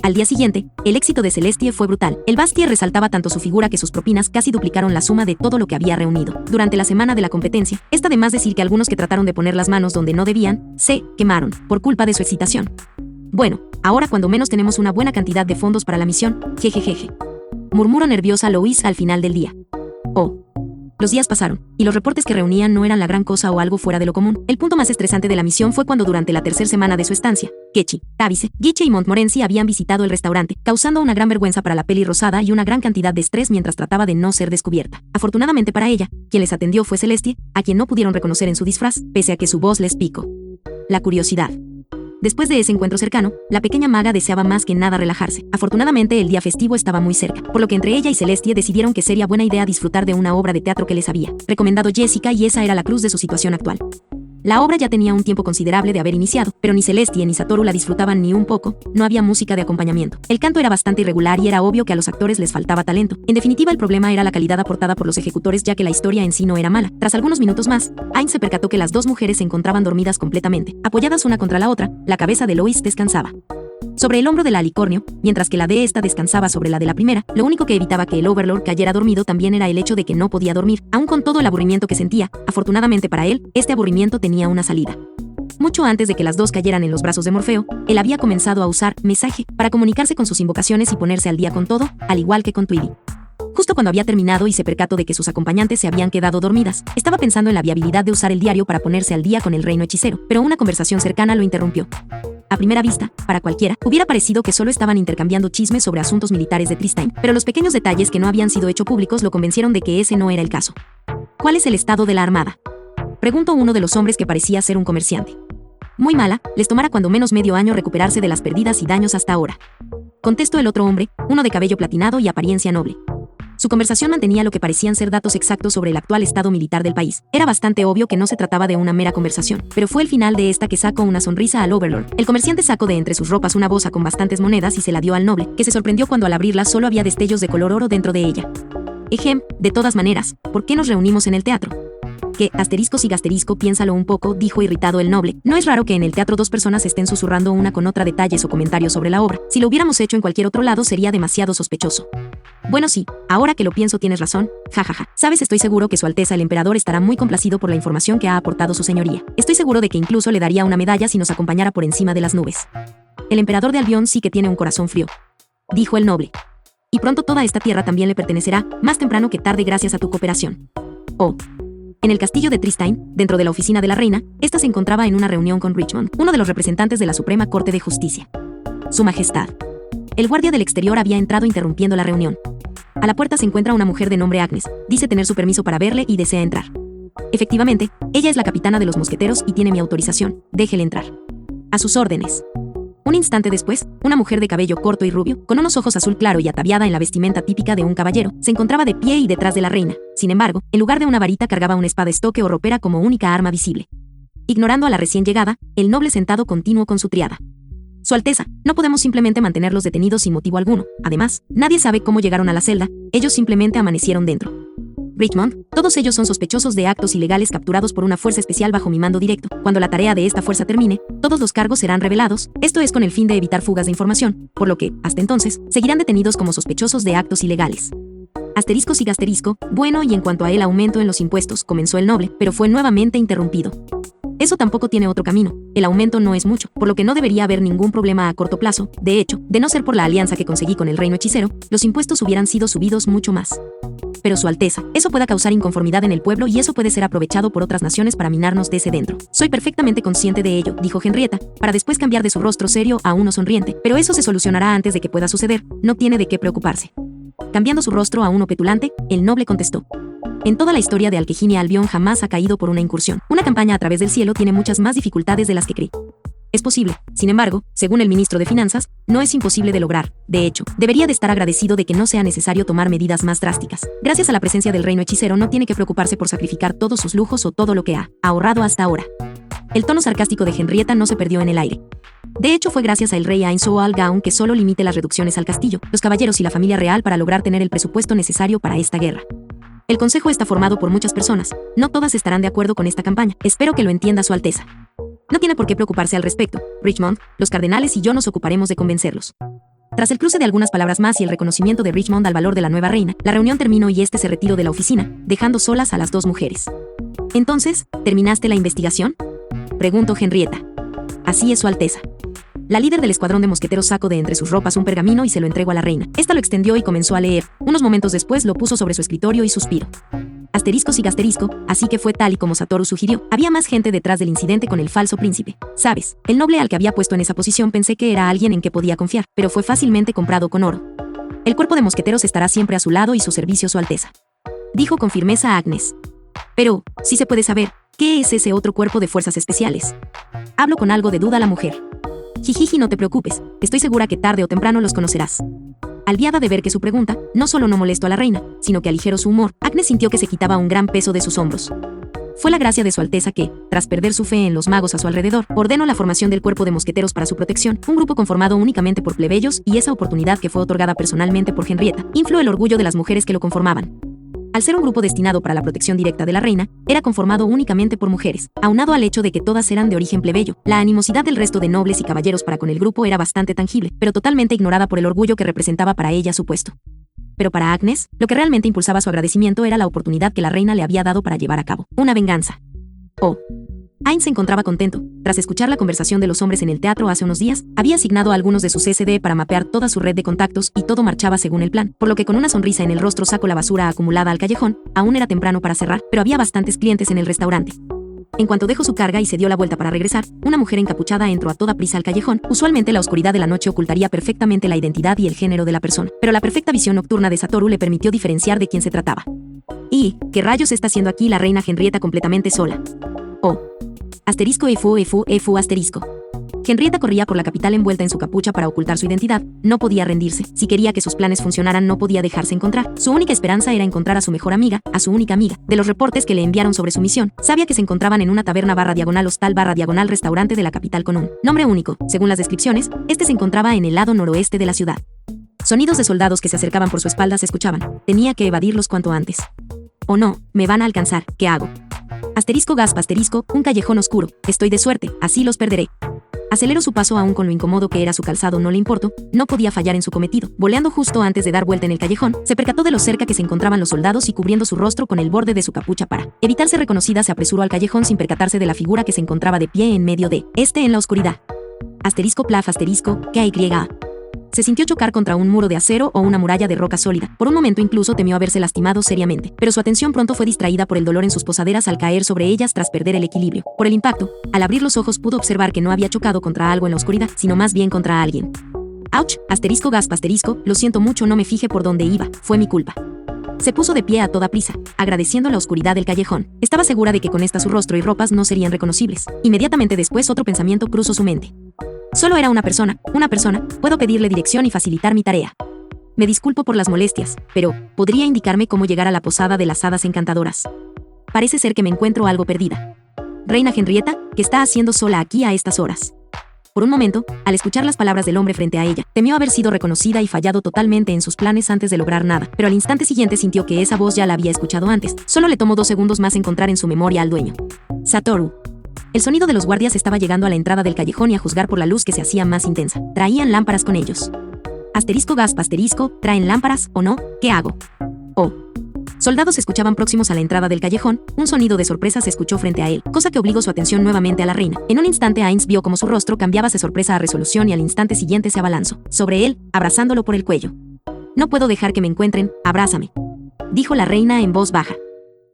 Al día siguiente, el éxito de Celestie fue brutal. El Bastie resaltaba tanto su figura que sus propinas casi duplicaron la suma de todo lo que había reunido. Durante la semana de la competencia, está de más decir que algunos que trataron de poner las manos donde no debían, se quemaron, por culpa de su excitación. Bueno, ahora cuando menos tenemos una buena cantidad de fondos para la misión, jejejeje. Murmuró nerviosa Lois al final del día. Los días pasaron, y los reportes que reunían no eran la gran cosa o algo fuera de lo común. El punto más estresante de la misión fue cuando durante la tercera semana de su estancia, Kechi, Tavice, Guiche y Montmorency habían visitado el restaurante, causando una gran vergüenza para la peli rosada y una gran cantidad de estrés mientras trataba de no ser descubierta. Afortunadamente para ella, quien les atendió fue Celestie, a quien no pudieron reconocer en su disfraz, pese a que su voz les picó. La curiosidad. Después de ese encuentro cercano, la pequeña maga deseaba más que nada relajarse. Afortunadamente el día festivo estaba muy cerca, por lo que entre ella y Celestie decidieron que sería buena idea disfrutar de una obra de teatro que les había recomendado Jessica y esa era la cruz de su situación actual. La obra ya tenía un tiempo considerable de haber iniciado, pero ni Celestie ni Satoru la disfrutaban ni un poco, no había música de acompañamiento. El canto era bastante irregular y era obvio que a los actores les faltaba talento. En definitiva el problema era la calidad aportada por los ejecutores ya que la historia en sí no era mala. Tras algunos minutos más, Ayn se percató que las dos mujeres se encontraban dormidas completamente, apoyadas una contra la otra, la cabeza de Lois descansaba sobre el hombro de la alicornio, mientras que la de esta descansaba sobre la de la primera. Lo único que evitaba que el Overlord cayera dormido también era el hecho de que no podía dormir, aun con todo el aburrimiento que sentía. Afortunadamente para él, este aburrimiento tenía una salida. Mucho antes de que las dos cayeran en los brazos de Morfeo, él había comenzado a usar mensaje para comunicarse con sus invocaciones y ponerse al día con todo, al igual que con Tweedy. Justo cuando había terminado y se percató de que sus acompañantes se habían quedado dormidas, estaba pensando en la viabilidad de usar el diario para ponerse al día con el reino hechicero, pero una conversación cercana lo interrumpió. A primera vista, para cualquiera, hubiera parecido que solo estaban intercambiando chismes sobre asuntos militares de Tristine, pero los pequeños detalles que no habían sido hechos públicos lo convencieron de que ese no era el caso. ¿Cuál es el estado de la armada?, preguntó uno de los hombres que parecía ser un comerciante. Muy mala, les tomará cuando menos medio año recuperarse de las pérdidas y daños hasta ahora, contestó el otro hombre, uno de cabello platinado y apariencia noble. Su conversación mantenía lo que parecían ser datos exactos sobre el actual estado militar del país. Era bastante obvio que no se trataba de una mera conversación, pero fue el final de esta que sacó una sonrisa al Overlord. El comerciante sacó de entre sus ropas una bolsa con bastantes monedas y se la dio al noble, que se sorprendió cuando al abrirla solo había destellos de color oro dentro de ella. De todas maneras, ¿por qué nos reunimos en el teatro? Que, asterisco y gasterisco, piénsalo un poco, dijo irritado el noble. No es raro que en el teatro dos personas estén susurrando una con otra detalles o comentarios sobre la obra. Si lo hubiéramos hecho en cualquier otro lado sería demasiado sospechoso. Bueno sí, ahora que lo pienso tienes razón, jajaja. Sabes, estoy seguro que Su Alteza el Emperador estará muy complacido por la información que ha aportado su señoría. Estoy seguro de que incluso le daría una medalla si nos acompañara por encima de las nubes. El emperador de Albion sí que tiene un corazón frío, dijo el noble. Y pronto toda esta tierra también le pertenecerá, más temprano que tarde gracias a tu cooperación. En el castillo de Tristine, dentro de la oficina de la reina, esta se encontraba en una reunión con Richmond, uno de los representantes de la Suprema Corte de Justicia. Su Majestad. El guardia del exterior había entrado interrumpiendo la reunión. A la puerta se encuentra una mujer de nombre Agnes. Dice tener su permiso para verle y desea entrar. Efectivamente, ella es la capitana de los mosqueteros y tiene mi autorización. Déjele entrar. A sus órdenes. Un instante después, una mujer de cabello corto y rubio, con unos ojos azul claro y ataviada en la vestimenta típica de un caballero, se encontraba de pie y detrás de la reina. Sin embargo, en lugar de una varita cargaba una espada estoque o ropera como única arma visible. Ignorando a la recién llegada, el noble sentado continuó con su triada. Su Alteza, no podemos simplemente mantenerlos detenidos sin motivo alguno. Además, nadie sabe cómo llegaron a la celda, ellos simplemente amanecieron dentro. Richmond, todos ellos son sospechosos de actos ilegales capturados por una fuerza especial bajo mi mando directo. Cuando la tarea de esta fuerza termine, todos los cargos serán revelados, esto es con el fin de evitar fugas de información, por lo que, hasta entonces, seguirán detenidos como sospechosos de actos ilegales. Asterisco sigue asterisco, bueno, y en cuanto a el aumento en los impuestos, comenzó el noble, pero fue nuevamente interrumpido. Eso tampoco tiene otro camino, el aumento no es mucho, por lo que no debería haber ningún problema a corto plazo. De hecho, de no ser por la alianza que conseguí con el reino hechicero, los impuestos hubieran sido subidos mucho más. Pero Su Alteza, eso pueda causar inconformidad en el pueblo y eso puede ser aprovechado por otras naciones para minarnos desde dentro. Soy perfectamente consciente de ello, dijo Henrietta, para después cambiar de su rostro serio a uno sonriente, pero eso se solucionará antes de que pueda suceder, no tiene de qué preocuparse. Cambiando su rostro a uno petulante, el noble contestó. En toda la historia de Alquejín y Albion jamás ha caído por una incursión. Una campaña a través del cielo tiene muchas más dificultades de las que creí. Es posible, sin embargo, según el ministro de Finanzas, no es imposible de lograr. De hecho, debería de estar agradecido de que no sea necesario tomar medidas más drásticas. Gracias a la presencia del reino hechicero no tiene que preocuparse por sacrificar todos sus lujos o todo lo que ha ahorrado hasta ahora. El tono sarcástico de Henrietta no se perdió en el aire. De hecho, fue gracias al rey Ainso Al-Gaun que solo limite las reducciones al castillo, los caballeros y la familia real para lograr tener el presupuesto necesario para esta guerra. El consejo está formado por muchas personas. No todas estarán de acuerdo con esta campaña. Espero que lo entienda Su Alteza. No tiene por qué preocuparse al respecto. Richmond, los cardenales y yo nos ocuparemos de convencerlos. Tras el cruce de algunas palabras más y el reconocimiento de Richmond al valor de la nueva reina, la reunión terminó y este se retiró de la oficina, dejando solas a las dos mujeres. Entonces, ¿terminaste la investigación?, preguntó Henrietta. Así es, Su Alteza. La líder del escuadrón de mosqueteros sacó de entre sus ropas un pergamino y se lo entregó a la reina. Esta lo extendió y comenzó a leer. Unos momentos después lo puso sobre su escritorio y suspiró. Asterisco sigue asterisco, así que fue tal y como Satoru sugirió. Había más gente detrás del incidente con el falso príncipe. ¿Sabes? El noble al que había puesto en esa posición pensé que era alguien en que podía confiar, pero fue fácilmente comprado con oro. El cuerpo de mosqueteros estará siempre a su lado y su servicio, Su Alteza, dijo con firmeza a Agnes. Pero, si se puede saber, ¿qué es ese otro cuerpo de fuerzas especiales?, habló con algo de duda la mujer. Jijiji, no te preocupes, estoy segura que tarde o temprano los conocerás. Aliviada de ver que su pregunta no solo no molestó a la reina, sino que aligeró su humor, Agnes sintió que se quitaba un gran peso de sus hombros. Fue la gracia de Su Alteza que, tras perder su fe en los magos a su alrededor, ordenó la formación del cuerpo de mosqueteros para su protección, un grupo conformado únicamente por plebeyos, y esa oportunidad que fue otorgada personalmente por Henrietta, infló el orgullo de las mujeres que lo conformaban. Al ser un grupo destinado para la protección directa de la reina, era conformado únicamente por mujeres, aunado al hecho de que todas eran de origen plebeyo. La animosidad del resto de nobles y caballeros para con el grupo era bastante tangible, pero totalmente ignorada por el orgullo que representaba para ella su puesto. Pero para Agnes, lo que realmente impulsaba su agradecimiento era la oportunidad que la reina le había dado para llevar a cabo una venganza. Oh. Ain se encontraba contento. Tras escuchar la conversación de los hombres en el teatro hace unos días, había asignado a algunos de sus SD para mapear toda su red de contactos y todo marchaba según el plan, por lo que con una sonrisa en el rostro sacó la basura acumulada al callejón. Aún era temprano para cerrar, pero había bastantes clientes en el restaurante. En cuanto dejó su carga y se dio la vuelta para regresar, una mujer encapuchada entró a toda prisa al callejón. Usualmente la oscuridad de la noche ocultaría perfectamente la identidad y el género de la persona, pero la perfecta visión nocturna de Satoru le permitió diferenciar de quién se trataba. ¿Y qué rayos está haciendo aquí la reina Henrietta completamente sola? Oh. Asterisco efu asterisco. Henrietta corría por la capital envuelta en su capucha para ocultar su identidad. No podía rendirse. Si quería que sus planes funcionaran, no podía dejarse encontrar. Su única esperanza era encontrar a su mejor amiga, a su única amiga. De los reportes que le enviaron sobre su misión, sabía que se encontraban en una taberna /hostal/diagonal restaurante de la capital con un nombre único. Según las descripciones, este se encontraba en el lado noroeste de la ciudad. Sonidos de soldados que se acercaban por su espalda se escuchaban. Tenía que evadirlos cuanto antes. Oh no, me van a alcanzar. ¿Qué hago? Asterisco gaspa asterisco, un callejón oscuro. Estoy de suerte, así los perderé. Aceleró su paso aún con lo incómodo que era su calzado, no le importó, no podía fallar en su cometido. Voleando justo antes de dar vuelta en el callejón, se percató de lo cerca que se encontraban los soldados y cubriendo su rostro con el borde de su capucha para evitar ser reconocida se apresuró al callejón sin percatarse de la figura que se encontraba de pie en medio de en la oscuridad. Asterisco plaf asterisco, KYA. Se sintió chocar contra un muro de acero o una muralla de roca sólida. Por un momento incluso temió haberse lastimado seriamente, pero su atención pronto fue distraída por el dolor en sus posaderas al caer sobre ellas tras perder el equilibrio. Por el impacto, al abrir los ojos pudo observar que no había chocado contra algo en la oscuridad, sino más bien contra alguien. Ouch, asterisco gasp asterisco, lo siento mucho, no me fijé por dónde iba, fue mi culpa. Se puso de pie a toda prisa, agradeciendo la oscuridad del callejón. Estaba segura de que con esta su rostro y ropas no serían reconocibles. Inmediatamente después otro pensamiento cruzó su mente. Solo era una persona, puedo pedirle dirección y facilitar mi tarea. Me disculpo por las molestias, pero ¿podría indicarme cómo llegar a la posada de las hadas encantadoras? Parece ser que me encuentro algo perdida. Reina Henrietta, ¿qué está haciendo sola aquí a estas horas? Por un momento, al escuchar las palabras del hombre frente a ella, temió haber sido reconocida y fallado totalmente en sus planes antes de lograr nada, pero al instante siguiente sintió que esa voz ya la había escuchado antes. Solo le tomó 2 segundos más encontrar en su memoria al dueño. Satoru. El sonido de los guardias estaba llegando a la entrada del callejón y a juzgar por la luz que se hacía más intensa. Traían lámparas con ellos. Asterisco gasp asterisco, ¿traen lámparas o no? ¿Qué hago? Oh. Soldados se escuchaban próximos a la entrada del callejón, un sonido de sorpresa se escuchó frente a él, cosa que obligó su atención nuevamente a la reina. En un instante Ainz vio cómo su rostro cambiaba de sorpresa a resolución y al instante siguiente se abalanzó sobre él, abrazándolo por el cuello. No puedo dejar que me encuentren, abrázame, dijo la reina en voz baja.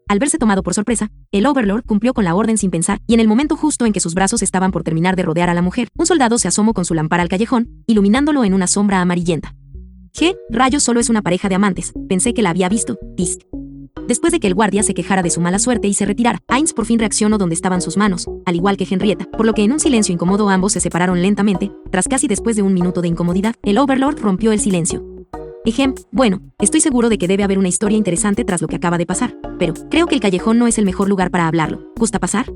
Al verse tomado por sorpresa, el Overlord cumplió con la orden sin pensar, y en el momento justo en que sus brazos estaban por terminar de rodear a la mujer, un soldado se asomó con su lámpara al callejón, iluminándolo en una sombra amarillenta. ¿Qué? Rayos, solo es una pareja de amantes, pensé que la había visto, tisk. Después de que el guardia se quejara de su mala suerte y se retirara, Ainz por fin reaccionó donde estaban sus manos, al igual que Henrietta, por lo que en un silencio incómodo ambos se separaron lentamente. Tras casi después de un minuto de incomodidad, el Overlord rompió el silencio. Bueno, estoy seguro de que debe haber una historia interesante tras lo que acaba de pasar, pero creo que el callejón no es el mejor lugar para hablarlo. ¿Gusta pasar?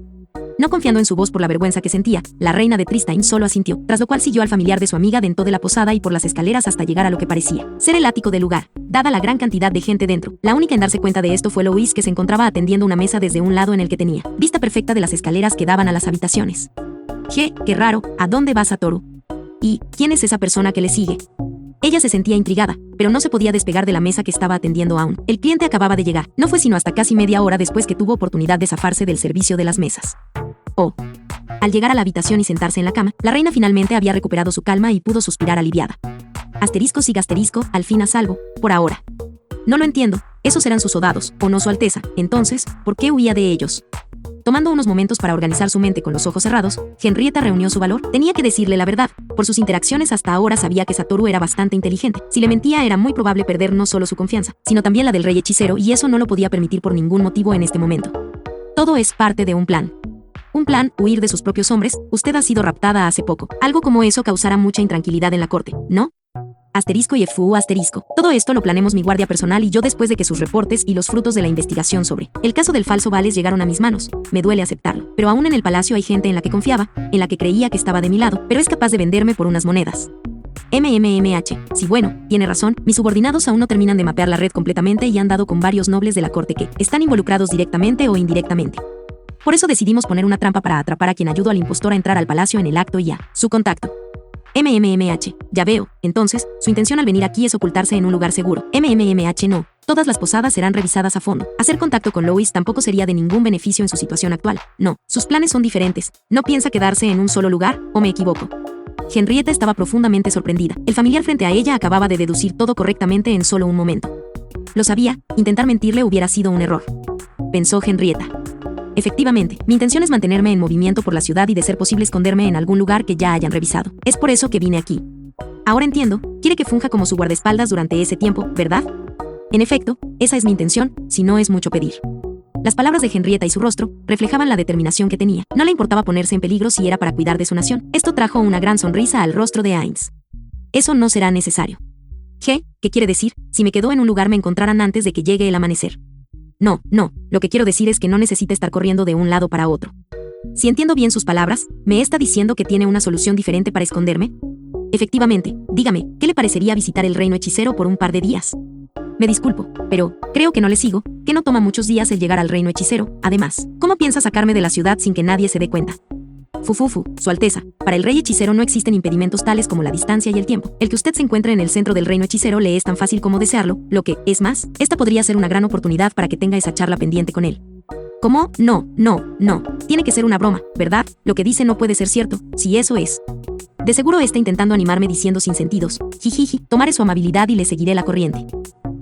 No confiando en su voz por la vergüenza que sentía, la reina de Tristane solo asintió, tras lo cual siguió al familiar de su amiga dentro de la posada y por las escaleras hasta llegar a lo que parecía ser el ático del lugar, dada la gran cantidad de gente dentro. La única en darse cuenta de esto fue Louise, que se encontraba atendiendo una mesa desde un lado en el que tenía vista perfecta de las escaleras que daban a las habitaciones. Qué raro, ¿a dónde va Satoru? ¿Y quién es esa persona que le sigue? Ella se sentía intrigada, pero no se podía despegar de la mesa que estaba atendiendo aún. El cliente acababa de llegar. No fue sino hasta casi media hora después que tuvo oportunidad de zafarse del servicio de las mesas. Oh. Al llegar a la habitación y sentarse en la cama, la reina finalmente había recuperado su calma y pudo suspirar aliviada. Asterisco sigue asterisco, al fin a salvo, por ahora. No lo entiendo, esos eran sus soldados, o no su alteza, entonces, ¿por qué huía de ellos? Tomando unos momentos para organizar su mente con los ojos cerrados, Henrietta reunió su valor. Tenía que decirle la verdad. Por sus interacciones hasta ahora sabía que Satoru era bastante inteligente. Si le mentía era muy probable perder no solo su confianza, sino también la del rey hechicero, y eso no lo podía permitir por ningún motivo en este momento. Todo es parte de un plan. Un plan, huir de sus propios hombres. Usted ha sido raptada hace poco. Algo como eso causará mucha intranquilidad en la corte, ¿no? Asterisco y fu asterisco. Todo esto lo planeamos mi guardia personal y yo después de que sus reportes y los frutos de la investigación sobre el caso del falso Vales llegaron a mis manos. Me duele aceptarlo, pero aún en el palacio hay gente en la que confiaba, en la que creía que estaba de mi lado, pero es capaz de venderme por unas monedas. Sí, bueno, tiene razón, mis subordinados aún no terminan de mapear la red completamente y han dado con varios nobles de la corte que están involucrados directamente o indirectamente. Por eso decidimos poner una trampa para atrapar a quien ayudó al impostor a entrar al palacio en el acto y a su contacto. Ya veo, entonces, su intención al venir aquí es ocultarse en un lugar seguro. No. Todas las posadas serán revisadas a fondo. Hacer contacto con Louise tampoco sería de ningún beneficio en su situación actual. No, sus planes son diferentes. ¿No piensa quedarse en un solo lugar, o me equivoco? Henrietta estaba profundamente sorprendida. El familiar frente a ella acababa de deducir todo correctamente en solo un momento. Lo sabía, intentar mentirle hubiera sido un error. Pensó Henrietta. Efectivamente, mi intención es mantenerme en movimiento por la ciudad y de ser posible esconderme en algún lugar que ya hayan revisado. Es por eso que vine aquí. Ahora entiendo, quiere que funja como su guardaespaldas durante ese tiempo, ¿verdad? En efecto, esa es mi intención, si no es mucho pedir. Las palabras de Henrietta y su rostro reflejaban la determinación que tenía. No le importaba ponerse en peligro si era para cuidar de su nación. Esto trajo una gran sonrisa al rostro de Ainz. Eso no será necesario. ¿Qué quiere decir? Si me quedo en un lugar me encontrarán antes de que llegue el amanecer. No, lo que quiero decir es que no necesita estar corriendo de un lado para otro. Si entiendo bien sus palabras, ¿me está diciendo que tiene una solución diferente para esconderme? Efectivamente, dígame, ¿qué le parecería visitar el reino hechicero por un par de días? Me disculpo, pero creo que no le sigo, que no toma muchos días el llegar al reino hechicero. Además, ¿cómo piensa sacarme de la ciudad sin que nadie se dé cuenta? Su Alteza, para el rey hechicero no existen impedimentos tales como la distancia y el tiempo. El que usted se encuentre en el centro del reino hechicero le es tan fácil como desearlo, lo que, es más, esta podría ser una gran oportunidad para que tenga esa charla pendiente con él. ¿Cómo? No. Tiene que ser una broma, ¿verdad? Lo que dice no puede ser cierto, si eso es. De seguro está intentando animarme diciendo sin sentidos. Jijiji, tomaré su amabilidad y le seguiré la corriente.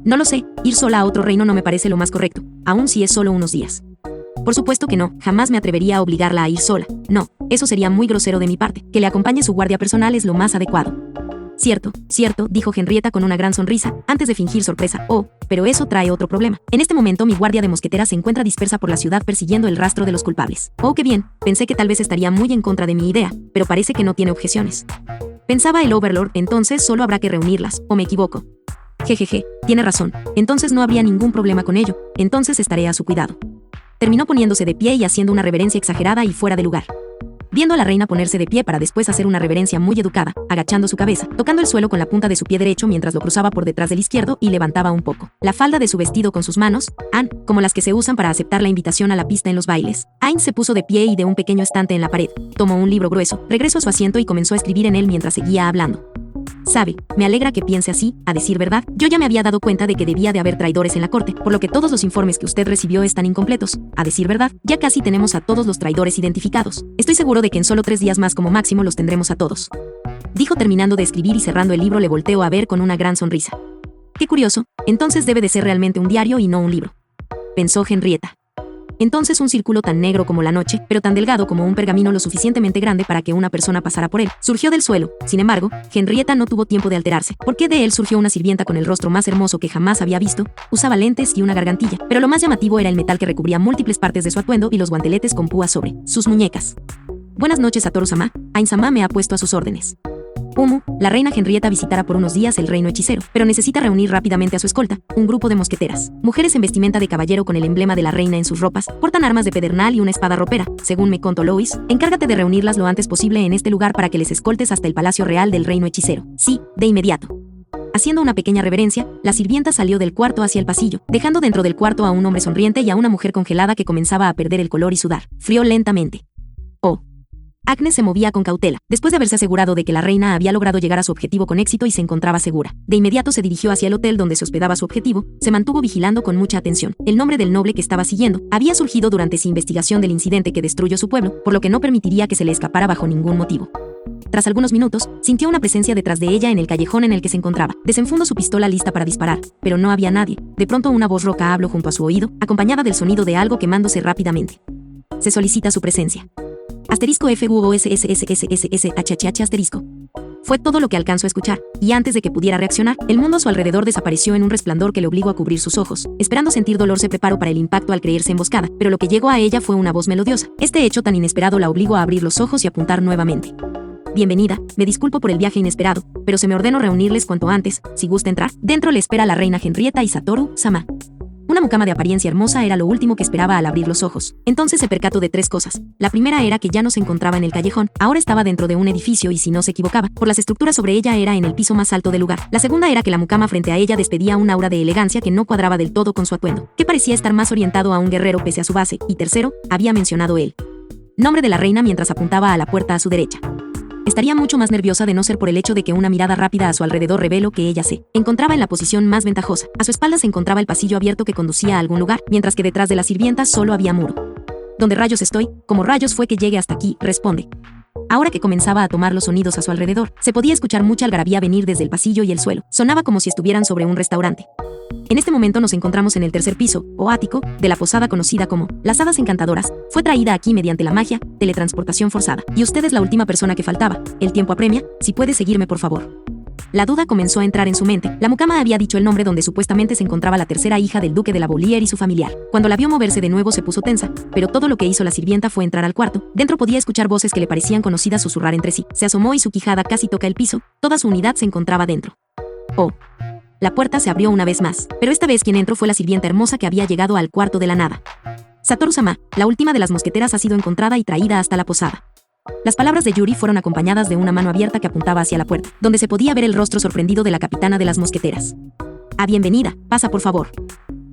No lo sé, ir sola a otro reino no me parece lo más correcto, aun si es solo unos días. Por supuesto que no, jamás me atrevería a obligarla a ir sola. No, eso sería muy grosero de mi parte. Que le acompañe su guardia personal es lo más adecuado. Cierto, cierto, dijo Henrietta con una gran sonrisa, antes de fingir sorpresa. Oh, pero eso trae otro problema. En este momento mi guardia de mosqueteras se encuentra dispersa por la ciudad persiguiendo el rastro de los culpables. Oh, qué bien, pensé que tal vez estaría muy en contra de mi idea, pero parece que no tiene objeciones. Pensaba el Overlord, entonces solo habrá que reunirlas, ¿o me equivoco? Jejeje, tiene razón, entonces no habría ningún problema con ello, entonces estaré a su cuidado. Terminó poniéndose de pie y haciendo una reverencia exagerada y fuera de lugar. Viendo a la reina ponerse de pie para después hacer una reverencia muy educada, agachando su cabeza, tocando el suelo con la punta de su pie derecho mientras lo cruzaba por detrás del izquierdo y levantaba un poco la falda de su vestido con sus manos, como las que se usan para aceptar la invitación a la pista en los bailes. Ainz se puso de pie y de un pequeño estante en la pared, tomó un libro grueso, regresó a su asiento y comenzó a escribir en él mientras seguía hablando. Sabe, me alegra que piense así, a decir verdad, yo ya me había dado cuenta de que debía de haber traidores en la corte, por lo que todos los informes que usted recibió están incompletos. A decir verdad, ya casi tenemos a todos los traidores identificados. Estoy seguro de que en solo 3 días más como máximo los tendremos a todos. Dijo terminando de escribir y cerrando el libro le volteó a ver con una gran sonrisa. Qué curioso, entonces debe de ser realmente un diario y no un libro. Pensó Henrietta. Entonces un círculo tan negro como la noche, pero tan delgado como un pergamino lo suficientemente grande para que una persona pasara por él, surgió del suelo. Sin embargo, Henrietta no tuvo tiempo de alterarse, porque de él surgió una sirvienta con el rostro más hermoso que jamás había visto, usaba lentes y una gargantilla, pero lo más llamativo era el metal que recubría múltiples partes de su atuendo y los guanteletes con púas sobre sus muñecas. Buenas noches, Satoru-sama, Ainz-sama me ha puesto a sus órdenes. La reina Henrietta visitará por unos días el reino hechicero, pero necesita reunir rápidamente a su escolta, un grupo de mosqueteras. Mujeres en vestimenta de caballero con el emblema de la reina en sus ropas, portan armas de pedernal y una espada ropera, según me contó Lois. Encárgate de reunirlas lo antes posible en este lugar para que les escoltes hasta el palacio real del reino hechicero. Sí, de inmediato. Haciendo una pequeña reverencia, la sirvienta salió del cuarto hacia el pasillo, dejando dentro del cuarto a un hombre sonriente y a una mujer congelada que comenzaba a perder el color y sudar. Frió lentamente. Oh. Agnes se movía con cautela, después de haberse asegurado de que la reina había logrado llegar a su objetivo con éxito y se encontraba segura. De inmediato se dirigió hacia el hotel donde se hospedaba su objetivo, se mantuvo vigilando con mucha atención. El nombre del noble que estaba siguiendo había surgido durante su investigación del incidente que destruyó su pueblo, por lo que no permitiría que se le escapara bajo ningún motivo. Tras algunos minutos, sintió una presencia detrás de ella en el callejón en el que se encontraba. Desenfundó su pistola lista para disparar, pero no había nadie. De pronto una voz roca habló junto a su oído, acompañada del sonido de algo quemándose rápidamente. Se solicita su presencia. *FUOSSSSSSHH asterisco. Fue todo lo que alcanzó a escuchar, y antes de que pudiera reaccionar, el mundo a su alrededor desapareció en un resplandor que le obligó a cubrir sus ojos. Esperando sentir dolor se preparó para el impacto al creerse emboscada, pero lo que llegó a ella fue una voz melodiosa. Este hecho tan inesperado la obligó a abrir los ojos y apuntar nuevamente. Bienvenida, me disculpo por el viaje inesperado, pero se me ordenó reunirles cuanto antes, si gusta entrar. Dentro le espera la reina Henrietta y Satoru-sama. Una mucama de apariencia hermosa era lo último que esperaba al abrir los ojos. Entonces se percató de 3 cosas. La primera era que ya no se encontraba en el callejón, ahora estaba dentro de un edificio y si no se equivocaba, por las estructuras sobre ella era en el piso más alto del lugar. La segunda era que la mucama frente a ella despedía un aura de elegancia que no cuadraba del todo con su atuendo, que parecía estar más orientado a un guerrero pese a su base, y tercero, había mencionado el nombre de la reina mientras apuntaba a la puerta a su derecha. Estaría mucho más nerviosa de no ser por el hecho de que una mirada rápida a su alrededor reveló que ella se encontraba en la posición más ventajosa. A su espalda se encontraba el pasillo abierto que conducía a algún lugar, mientras que detrás de la sirvienta solo había muro. ¿Dónde rayos estoy? ¿Cómo rayos fue que llegué hasta aquí? Responde. Ahora que comenzaba a tomar los sonidos a su alrededor, se podía escuchar mucha algarabía venir desde el pasillo y el suelo. Sonaba como si estuvieran sobre un restaurante. En este momento nos encontramos en el tercer piso, o ático, de la posada conocida como Las Hadas Encantadoras. Fue traída aquí mediante la magia, teletransportación forzada. Y usted es la última persona que faltaba. El tiempo apremia, si puede seguirme por favor. La duda comenzó a entrar en su mente. La mucama había dicho el nombre donde supuestamente se encontraba la tercera hija del duque de la Beaulieu y su familiar. Cuando la vio moverse de nuevo se puso tensa, pero todo lo que hizo la sirvienta fue entrar al cuarto. Dentro podía escuchar voces que le parecían conocidas susurrar entre sí. Se asomó y su quijada casi toca el piso. Toda su unidad se encontraba dentro. Oh. La puerta se abrió una vez más, pero esta vez quien entró fue la sirvienta hermosa que había llegado al cuarto de la nada. Satoru-sama, la última de las mosqueteras ha sido encontrada y traída hasta la posada. Las palabras de Yuri fueron acompañadas de una mano abierta que apuntaba hacia la puerta, donde se podía ver el rostro sorprendido de la capitana de las mosqueteras. Bienvenida, pasa por favor.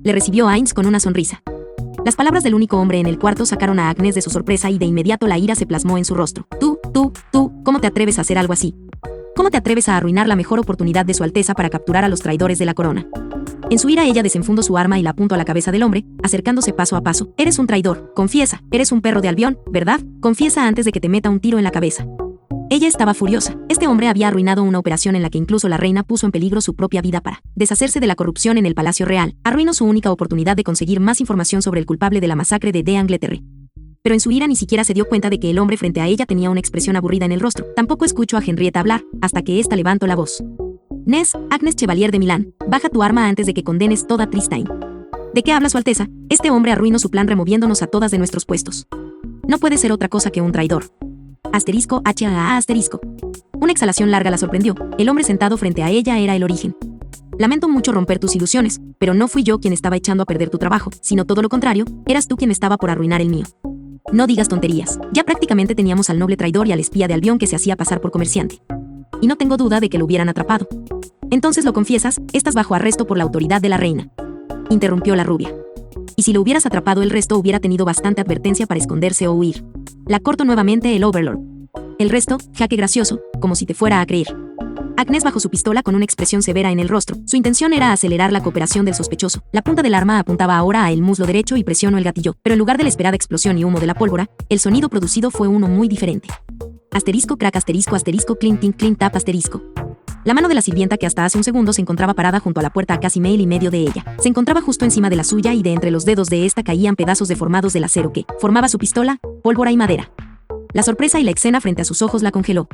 Le recibió Ainz con una sonrisa. Las palabras del único hombre en el cuarto sacaron a Agnes de su sorpresa y de inmediato la ira se plasmó en su rostro. Tú, ¿cómo te atreves a hacer algo así? ¿Cómo te atreves a arruinar la mejor oportunidad de su Alteza para capturar a los traidores de la corona? En su ira ella desenfundó su arma y la apuntó a la cabeza del hombre, acercándose paso a paso. Eres un traidor, confiesa, eres un perro de Albión, ¿verdad? Confiesa antes de que te meta un tiro en la cabeza. Ella estaba furiosa. Este hombre había arruinado una operación en la que incluso la reina puso en peligro su propia vida para deshacerse de la corrupción en el Palacio Real. Arruinó su única oportunidad de conseguir más información sobre el culpable de la masacre de Angleterre. pero en su ira ni siquiera se dio cuenta de que el hombre frente a ella tenía una expresión aburrida en el rostro. Tampoco escuchó a Henrietta hablar, hasta que ésta levantó la voz. Ness, Agnes Chevalier de Milán, baja tu arma antes de que condenes toda Tristine. ¿De qué habla su alteza? Este hombre arruinó su plan removiéndonos a todas de nuestros puestos. No puede ser otra cosa que un traidor. Asterisco HAA asterisco. Una exhalación larga la sorprendió. El hombre sentado frente a ella era el origen. Lamento mucho romper tus ilusiones, pero no fui yo quien estaba echando a perder tu trabajo, sino todo lo contrario, eras tú quien estaba por arruinar el mío. No digas tonterías. Ya prácticamente teníamos al noble traidor y al espía de Albión que se hacía pasar por comerciante. Y no tengo duda de que lo hubieran atrapado. Entonces lo confiesas, estás bajo arresto por la autoridad de la reina. Interrumpió la rubia. Y si lo hubieras atrapado el resto hubiera tenido bastante advertencia para esconderse o huir. La cortó nuevamente el Overlord. El resto, jaque gracioso, como si te fuera a creer. Agnes bajó su pistola con una expresión severa en el rostro. Su intención era acelerar la cooperación del sospechoso. La punta del arma apuntaba ahora a el muslo derecho y presionó el gatillo, pero en lugar de la esperada explosión y humo de la pólvora, el sonido producido fue uno muy diferente. Asterisco crack asterisco asterisco clink tink clink tap asterisco. La mano de la sirvienta que hasta hace un segundo se encontraba parada junto a la puerta a casi mail y medio de ella. Se encontraba justo encima de la suya y de entre los dedos de esta caían pedazos deformados del acero que formaba su pistola, pólvora y madera. La sorpresa y la escena frente a sus ojos la congeló.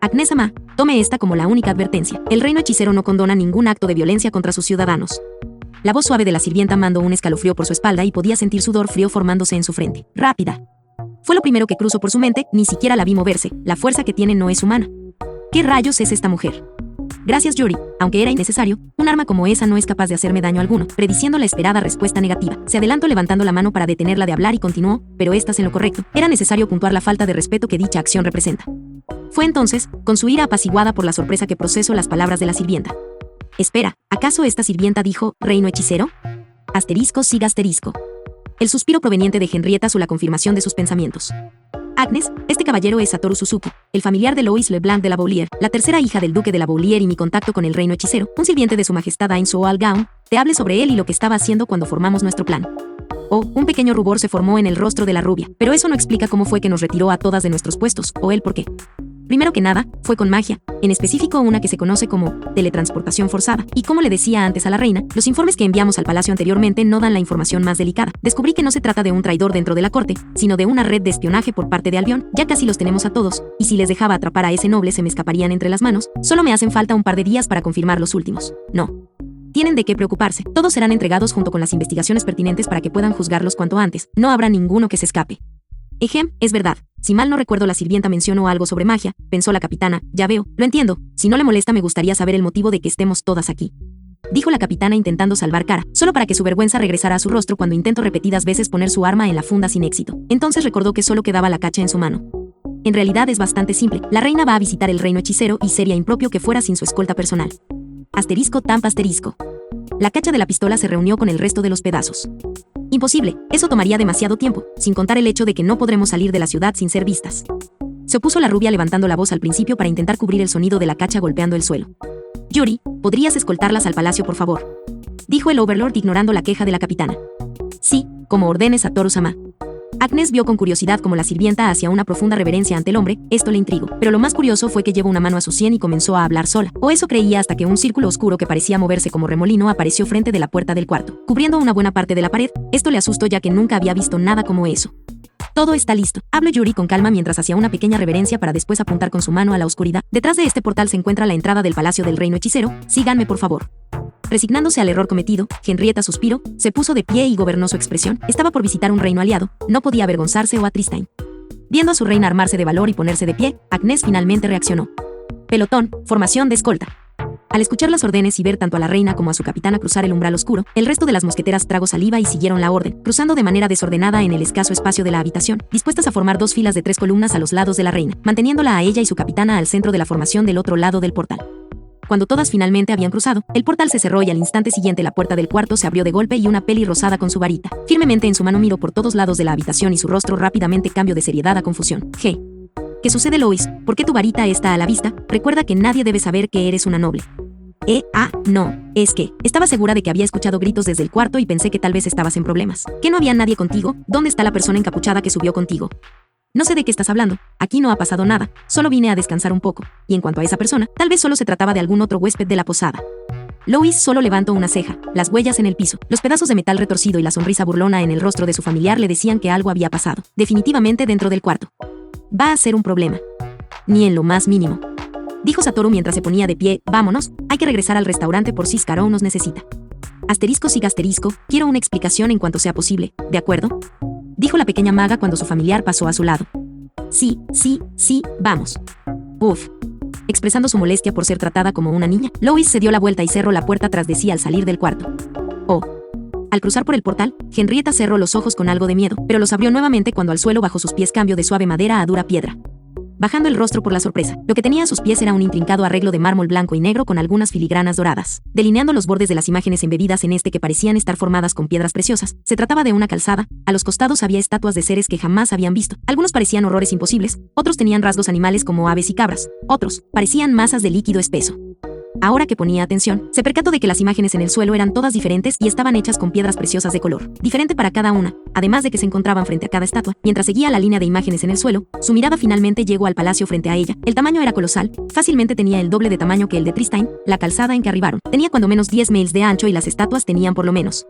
Agnes Ama, tome esta como la única advertencia. El reino hechicero no condona ningún acto de violencia contra sus ciudadanos. La voz suave de la sirvienta mandó un escalofrío por su espalda y podía sentir sudor frío formándose en su frente. Rápida. Fue lo primero que cruzó por su mente, ni siquiera la vi moverse. La fuerza que tiene no es humana. ¿Qué rayos es esta mujer? Gracias, Yuri. Aunque era innecesario, un arma como esa no es capaz de hacerme daño alguno, prediciendo la esperada respuesta negativa. Se adelantó levantando la mano para detenerla de hablar y continuó, pero estás en lo correcto. Era necesario puntuar la falta de respeto que dicha acción representa. Fue entonces, con su ira apaciguada por la sorpresa que procesó las palabras de la sirvienta. Espera, ¿acaso esta sirvienta dijo, reino hechicero? Asterisco siga asterisco. El suspiro proveniente de Henrietta su la confirmación de sus pensamientos. Agnes, este caballero es Satoru Suzuki, el familiar de Lois LeBlanc de la Beaulieu, la tercera hija del duque de la Beaulieu y mi contacto con el reino hechicero, un sirviente de su majestad Ainso Algaun, te hable sobre él y lo que estaba haciendo cuando formamos nuestro plan. Oh, un pequeño rubor se formó en el rostro de la rubia, pero eso no explica cómo fue que nos retiró a todas de nuestros puestos, o el por qué. Primero que nada, fue con magia, en específico una que se conoce como teletransportación forzada, y como le decía antes a la reina, los informes que enviamos al palacio anteriormente no dan la información más delicada. Descubrí que no se trata de un traidor dentro de la corte, sino de una red de espionaje por parte de Albión, ya casi los tenemos a todos, y si les dejaba atrapar a ese noble se me escaparían entre las manos, solo me hacen falta un par de días para confirmar los últimos. No. Tienen de qué preocuparse, todos serán entregados junto con las investigaciones pertinentes para que puedan juzgarlos cuanto antes, no habrá ninguno que se escape. Es verdad. Si mal no recuerdo la sirvienta mencionó algo sobre magia, pensó la capitana, ya veo, lo entiendo, si no le molesta me gustaría saber el motivo de que estemos todas aquí. Dijo la capitana intentando salvar cara, solo para que su vergüenza regresara a su rostro cuando intentó repetidas veces poner su arma en la funda sin éxito. Entonces recordó que solo quedaba la cacha en su mano. En realidad es bastante simple, la reina va a visitar el reino hechicero y sería impropio que fuera sin su escolta personal. Asterisco tampa asterisco. La cacha de la pistola se reunió con el resto de los pedazos. Imposible, eso tomaría demasiado tiempo, sin contar el hecho de que no podremos salir de la ciudad sin ser vistas. Se opuso la rubia levantando la voz al principio para intentar cubrir el sonido de la cacha golpeando el suelo. Yuri, ¿podrías escoltarlas al palacio por favor? Dijo el Overlord ignorando la queja de la capitana. Sí, como ordenes Satoru-sama. Agnes vio con curiosidad como la sirvienta hacía una profunda reverencia ante el hombre, esto le intrigó, pero lo más curioso fue que llevó una mano a su sien y comenzó a hablar sola, o eso creía hasta que un círculo oscuro que parecía moverse como remolino apareció frente de la puerta del cuarto, cubriendo una buena parte de la pared. Esto le asustó ya que nunca había visto nada como eso. Todo está listo, habló Yuri con calma mientras hacía una pequeña reverencia para después apuntar con su mano a la oscuridad. Detrás de este portal se encuentra la entrada del palacio del reino hechicero, síganme por favor. Resignándose al error cometido, Henrietta suspiró, se puso de pie y gobernó su expresión. Estaba por visitar un reino aliado, no podía avergonzarse o a Tristine. Viendo a su reina armarse de valor y ponerse de pie, Agnes finalmente reaccionó. Pelotón, formación de escolta. Al escuchar las órdenes y ver tanto a la reina como a su capitana cruzar el umbral oscuro, el resto de las mosqueteras tragó saliva y siguieron la orden, cruzando de manera desordenada en el escaso espacio de la habitación, dispuestas a formar dos filas de 3 columnas a los lados de la reina, manteniéndola a ella y su capitana al centro de la formación del otro lado del portal. Cuando todas finalmente habían cruzado, el portal se cerró y al instante siguiente la puerta del cuarto se abrió de golpe y una peli rosada con su varita firmemente en su mano miró por todos lados de la habitación y su rostro rápidamente cambió de seriedad a confusión. ¿Qué sucede, Lois? ¿Por qué tu varita está a la vista? Recuerda que nadie debe saber que eres una noble. No, es que estaba segura de que había escuchado gritos desde el cuarto y pensé que tal vez estabas en problemas. ¿Que no había nadie contigo? ¿Dónde está la persona encapuchada que subió contigo? No sé de qué estás hablando, aquí no ha pasado nada, solo vine a descansar un poco, y en cuanto a esa persona, tal vez solo se trataba de algún otro huésped de la posada. Lois solo levantó una ceja. Las huellas en el piso, los pedazos de metal retorcido y la sonrisa burlona en el rostro de su familiar le decían que algo había pasado. Definitivamente dentro del cuarto. Va a ser un problema. Ni en lo más mínimo. Dijo Satoru mientras se ponía de pie. Vámonos, hay que regresar al restaurante por si Scarrow nos necesita. Asterisco siga asterisco, quiero una explicación en cuanto sea posible, ¿de acuerdo? Dijo la pequeña maga cuando su familiar pasó a su lado. Sí, vamos. Uf. Expresando su molestia por ser tratada como una niña, Lois se dio la vuelta y cerró la puerta tras de sí al salir del cuarto. Oh. Al cruzar por el portal, Henrietta cerró los ojos con algo de miedo, pero los abrió nuevamente cuando al suelo bajo sus pies cambió de suave madera a dura piedra. Bajando el rostro por la sorpresa, lo que tenía a sus pies era un intrincado arreglo de mármol blanco y negro con algunas filigranas doradas, delineando los bordes de las imágenes embebidas en este que parecían estar formadas con piedras preciosas. Se trataba de una calzada, a los costados había estatuas de seres que jamás habían visto. Algunos parecían horrores imposibles, otros tenían rasgos animales como aves y cabras, otros parecían masas de líquido espeso. Ahora que ponía atención, se percató de que las imágenes en el suelo eran todas diferentes y estaban hechas con piedras preciosas de color diferente para cada una, además de que se encontraban frente a cada estatua. Mientras seguía la línea de imágenes en el suelo, su mirada finalmente llegó al palacio frente a ella. El tamaño era colosal, fácilmente tenía el doble de tamaño que el de Tristine. La calzada en que arribaron tenía cuando menos 10 miles de ancho y las estatuas tenían por lo menos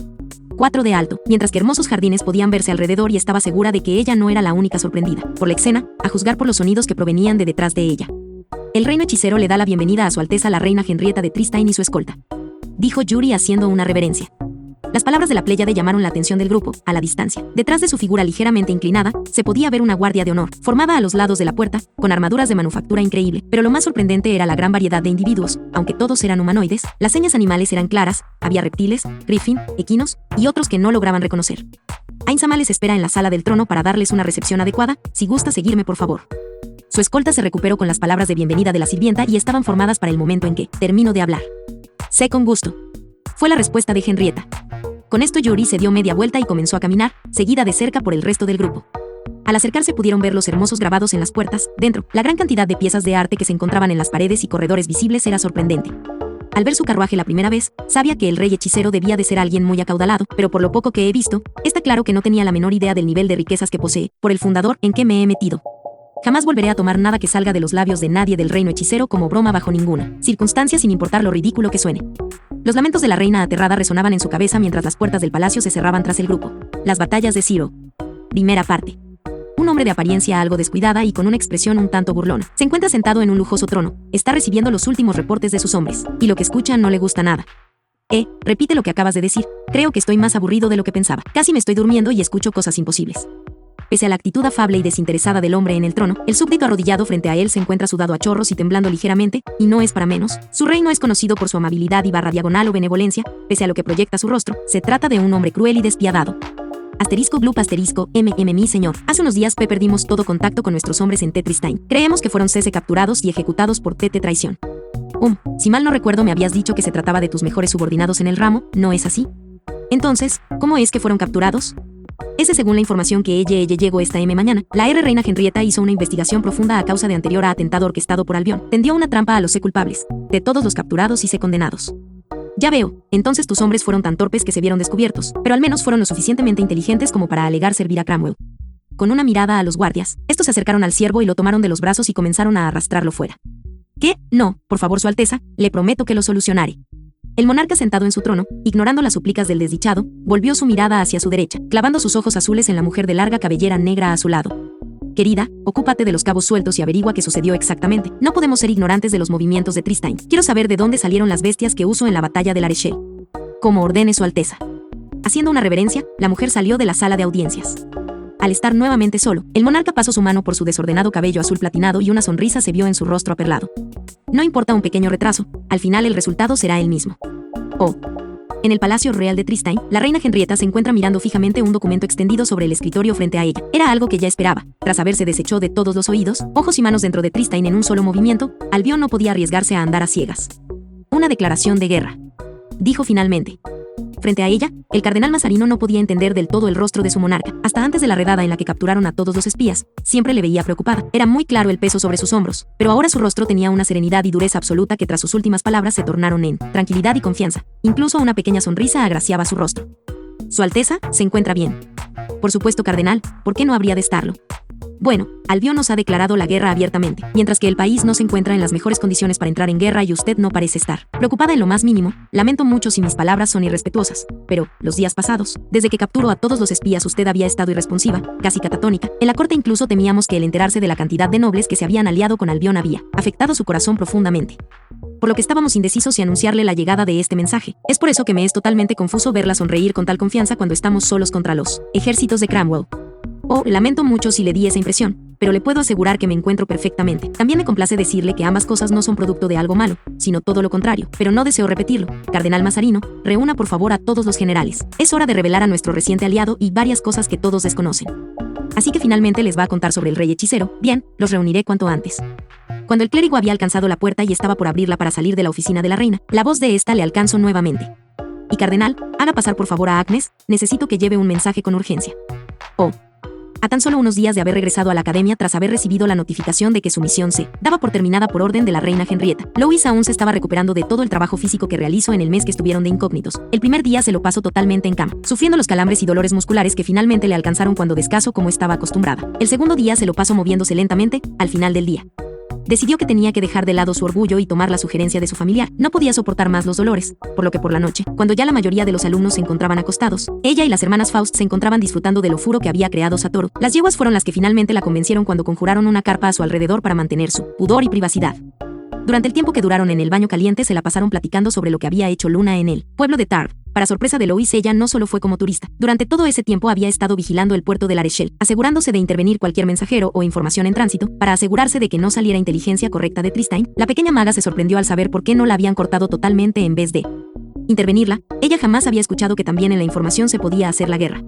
4 de alto, mientras que hermosos jardines podían verse alrededor y estaba segura de que ella no era la única sorprendida por la escena, a juzgar por los sonidos que provenían de detrás de ella. El reino hechicero le da la bienvenida a su Alteza la reina Henrietta de Tristine y su escolta, dijo Yuri haciendo una reverencia. Las palabras de la pléyade llamaron la atención del grupo. A la distancia, detrás de su figura ligeramente inclinada, se podía ver una guardia de honor, formada a los lados de la puerta, con armaduras de manufactura increíble. Pero lo más sorprendente era la gran variedad de individuos. Aunque todos eran humanoides, las señas animales eran claras, había reptiles, griffin, equinos, y otros que no lograban reconocer. Ainzama les espera en la sala del trono para darles una recepción adecuada. Si gusta seguirme, por favor. Su escolta se recuperó con las palabras de bienvenida de la sirvienta y estaban formadas para el momento en que terminó de hablar. Sé con gusto. Fue la respuesta de Henrietta. Con esto Yuri se dio media vuelta y comenzó a caminar, seguida de cerca por el resto del grupo. Al acercarse pudieron ver los hermosos grabados en las puertas. Dentro, la gran cantidad de piezas de arte que se encontraban en las paredes y corredores visibles era sorprendente. Al ver su carruaje la primera vez, sabía que el rey hechicero debía de ser alguien muy acaudalado, pero por lo poco que he visto, está claro que no tenía la menor idea del nivel de riquezas que posee. Por el fundador, ¿en qué me he metido? Jamás volveré a tomar nada que salga de los labios de nadie del reino hechicero como broma bajo ninguna circunstancia, sin importar lo ridículo que suene. Los lamentos de la reina aterrada resonaban en su cabeza mientras las puertas del palacio se cerraban tras el grupo. Las batallas de Ciro. Primera parte. Un hombre de apariencia algo descuidada y con una expresión un tanto burlona se encuentra sentado en un lujoso trono. Está recibiendo los últimos reportes de sus hombres, y lo que escucha no le gusta nada. Repite lo que acabas de decir. Creo que estoy más aburrido de lo que pensaba. Casi me estoy durmiendo y escucho cosas imposibles. Pese a la actitud afable y desinteresada del hombre en el trono, el súbdito arrodillado frente a él se encuentra sudado a chorros y temblando ligeramente, y no es para menos. Su rey no es conocido por su amabilidad y /diagonal o benevolencia, pese a lo que proyecta su rostro, se trata de un hombre cruel y despiadado. Asterisco gloop asterisco mi señor. Hace unos días perdimos todo contacto con nuestros hombres en Tristine. Creemos que fueron capturados y ejecutados por traición. Si mal no recuerdo me habías dicho que se trataba de tus mejores subordinados en el ramo, ¿no es así? Entonces, ¿cómo es que fueron capturados? Según la información que ella llegó esta mañana, la reina Henrietta hizo una investigación profunda a causa de anterior atentado orquestado por Albion. Tendió una trampa a los culpables, de todos los capturados y condenados. Ya veo, entonces tus hombres fueron tan torpes que se vieron descubiertos, pero al menos fueron lo suficientemente inteligentes como para alegar servir a Cromwell. Con una mirada a los guardias, estos se acercaron al siervo y lo tomaron de los brazos y comenzaron a arrastrarlo fuera. ¿Qué? No, por favor, Su Alteza, le prometo que lo solucionaré. El monarca sentado en su trono, ignorando las súplicas del desdichado, volvió su mirada hacia su derecha, clavando sus ojos azules en la mujer de larga cabellera negra a su lado. Querida, ocúpate de los cabos sueltos y averigua qué sucedió exactamente. No podemos ser ignorantes de los movimientos de Tristine. Quiero saber de dónde salieron las bestias que usó en la batalla de Larechelle. Como ordene Su Alteza. Haciendo una reverencia, la mujer salió de la sala de audiencias. Al estar nuevamente solo, el monarca pasó su mano por su desordenado cabello azul platinado y una sonrisa se vio en su rostro aperlado. No importa un pequeño retraso, al final el resultado será el mismo. En el Palacio Real de Tristine, la reina Henrietta se encuentra mirando fijamente un documento extendido sobre el escritorio frente a ella. Era algo que ya esperaba. Tras haberse deshecho de todos los oídos, ojos y manos dentro de Tristine en un solo movimiento, Albion no podía arriesgarse a andar a ciegas. Una declaración de guerra, dijo finalmente. Frente a ella, el cardenal Mazarino no podía entender del todo el rostro de su monarca. Hasta antes de la redada en la que capturaron a todos los espías, siempre le veía preocupada. Era muy claro el peso sobre sus hombros, pero ahora su rostro tenía una serenidad y dureza absoluta que tras sus últimas palabras se tornaron en tranquilidad y confianza. Incluso una pequeña sonrisa agraciaba su rostro. Su Alteza se encuentra bien. Por supuesto, cardenal, ¿por qué no habría de estarlo? Bueno, Albion nos ha declarado la guerra abiertamente, mientras que el país no se encuentra en las mejores condiciones para entrar en guerra y usted no parece estar preocupada en lo más mínimo. Lamento mucho si mis palabras son irrespetuosas, pero, los días pasados, desde que capturó a todos los espías usted había estado irresponsiva, casi catatónica. En la corte incluso temíamos que el enterarse de la cantidad de nobles que se habían aliado con Albion había afectado su corazón profundamente. Por lo que estábamos indecisos si anunciarle la llegada de este mensaje. Es por eso que me es totalmente confuso verla sonreír con tal confianza cuando estamos solos contra los ejércitos de Cromwell. Oh, lamento mucho si le di esa impresión, pero le puedo asegurar que me encuentro perfectamente. También me complace decirle que ambas cosas no son producto de algo malo, sino todo lo contrario, pero no deseo repetirlo. Cardenal Mazarino, reúna por favor a todos los generales. Es hora de revelar a nuestro reciente aliado y varias cosas que todos desconocen. Así que finalmente les va a contar sobre el rey hechicero. Bien, los reuniré cuanto antes. Cuando el clérigo había alcanzado la puerta y estaba por abrirla para salir de la oficina de la reina, la voz de esta le alcanzó nuevamente. Y cardenal, haga pasar por favor a Agnes, necesito que lleve un mensaje con urgencia. Oh. A tan solo unos días de haber regresado a la academia tras haber recibido la notificación de que su misión se daba por terminada por orden de la reina Henrietta, Louis aún se estaba recuperando de todo el trabajo físico que realizó en el mes que estuvieron de incógnitos. El primer día se lo pasó totalmente en cama, sufriendo los calambres y dolores musculares que finalmente le alcanzaron cuando descansó como estaba acostumbrada. El segundo día se lo pasó moviéndose lentamente, al final del día. Decidió que tenía que dejar de lado su orgullo y tomar la sugerencia de su familiar. No podía soportar más los dolores, por lo que por la noche, cuando ya la mayoría de los alumnos se encontraban acostados, ella y las hermanas Faust se encontraban disfrutando del ofuro que había creado Satoru. Las yeguas fueron las que finalmente la convencieron cuando conjuraron una carpa a su alrededor para mantener su pudor y privacidad. Durante el tiempo que duraron en el baño caliente se la pasaron platicando sobre lo que había hecho Luna en el pueblo de Tarbes. Para sorpresa de Louis, ella no solo fue como turista. Durante todo ese tiempo había estado vigilando el puerto de La Rochelle, asegurándose de intervenir cualquier mensajero o información en tránsito, para asegurarse de que no saliera inteligencia correcta de Tristán. La pequeña maga se sorprendió al saber por qué no la habían cortado totalmente en vez de intervenirla. Ella jamás había escuchado que también en la información se podía hacer la guerra.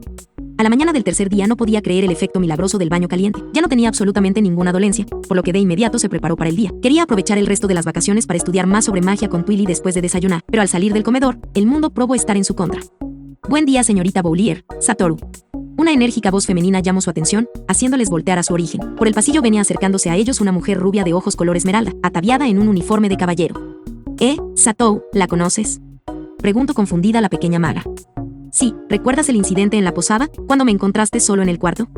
A la mañana del tercer día no podía creer el efecto milagroso del baño caliente. Ya no tenía absolutamente ninguna dolencia, por lo que de inmediato se preparó para el día. Quería aprovechar el resto de las vacaciones para estudiar más sobre magia con Twilly después de desayunar, pero al salir del comedor, el mundo probó estar en su contra. Buen día, señorita Boulier, Satoru. Una enérgica voz femenina llamó su atención, haciéndoles voltear a su origen. Por el pasillo venía acercándose a ellos una mujer rubia de ojos color esmeralda, ataviada en un uniforme de caballero. Satoru, ¿la conoces?, preguntó confundida la pequeña maga. Sí, ¿recuerdas el incidente en la posada, cuando me encontraste solo en el cuarto?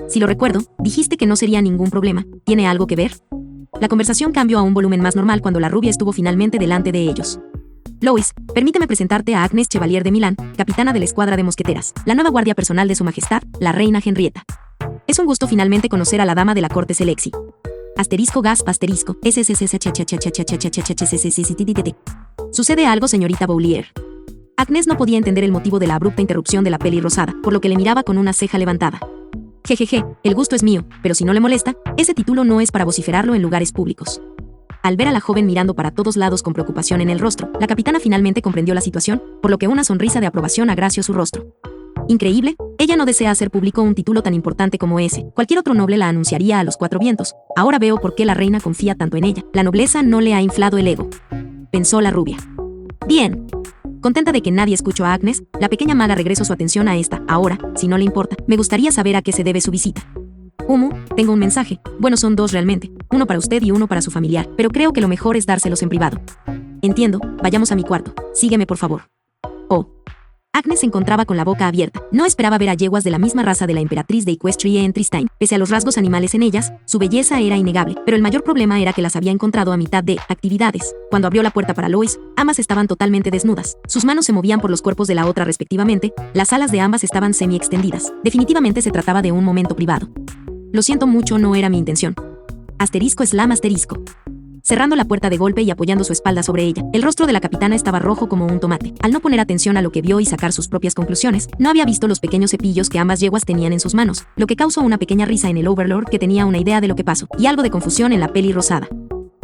Si lo recuerdo, dijiste que no sería ningún problema. ¿Tiene algo que ver? La conversación cambió a un volumen más normal cuando la rubia estuvo finalmente delante de ellos. Louis, permíteme presentarte a Agnes Chevalier de Milán, capitana de la escuadra de mosqueteras, la nueva guardia personal de su majestad, la reina Henrietta. Es un gusto finalmente conocer a la dama de la corte Selexi. Asterisco gasp asterisco. ¿Sucede algo, señorita Boulier? Agnes no podía entender el motivo de la abrupta interrupción de la peli rosada, por lo que le miraba con una ceja levantada. Jejeje, el gusto es mío, pero si no le molesta, ese título no es para vociferarlo en lugares públicos. Al ver a la joven mirando para todos lados con preocupación en el rostro, la capitana finalmente comprendió la situación, por lo que una sonrisa de aprobación agració su rostro. Increíble, ella no desea hacer público un título tan importante como ese. Cualquier otro noble la anunciaría a los cuatro vientos. Ahora veo por qué la reina confía tanto en ella. La nobleza no le ha inflado el ego, pensó la rubia. Bien. Contenta de que nadie escuchó a Agnes, la pequeña maga regresó su atención a esta. Ahora, si no le importa, me gustaría saber a qué se debe su visita. Tengo un mensaje. Bueno, son dos realmente. Uno para usted y uno para su familiar, pero creo que lo mejor es dárselos en privado. Entiendo, vayamos a mi cuarto. Sígueme, por favor. Agnes se encontraba con la boca abierta. No esperaba ver a yeguas de la misma raza de la emperatriz de Equestria en Tristán. Pese a los rasgos animales en ellas, su belleza era innegable, pero el mayor problema era que las había encontrado a mitad de actividades. Cuando abrió la puerta para Louis, ambas estaban totalmente desnudas. Sus manos se movían por los cuerpos de la otra respectivamente, las alas de ambas estaban semi-extendidas. Definitivamente se trataba de un momento privado. Lo siento mucho, no era mi intención. *slam*. Cerrando la puerta de golpe y apoyando su espalda sobre ella, el rostro de la capitana estaba rojo como un tomate. Al no poner atención a lo que vio y sacar sus propias conclusiones, no había visto los pequeños cepillos que ambas yeguas tenían en sus manos, lo que causó una pequeña risa en el Overlord, que tenía una idea de lo que pasó, y algo de confusión en la peli rosada.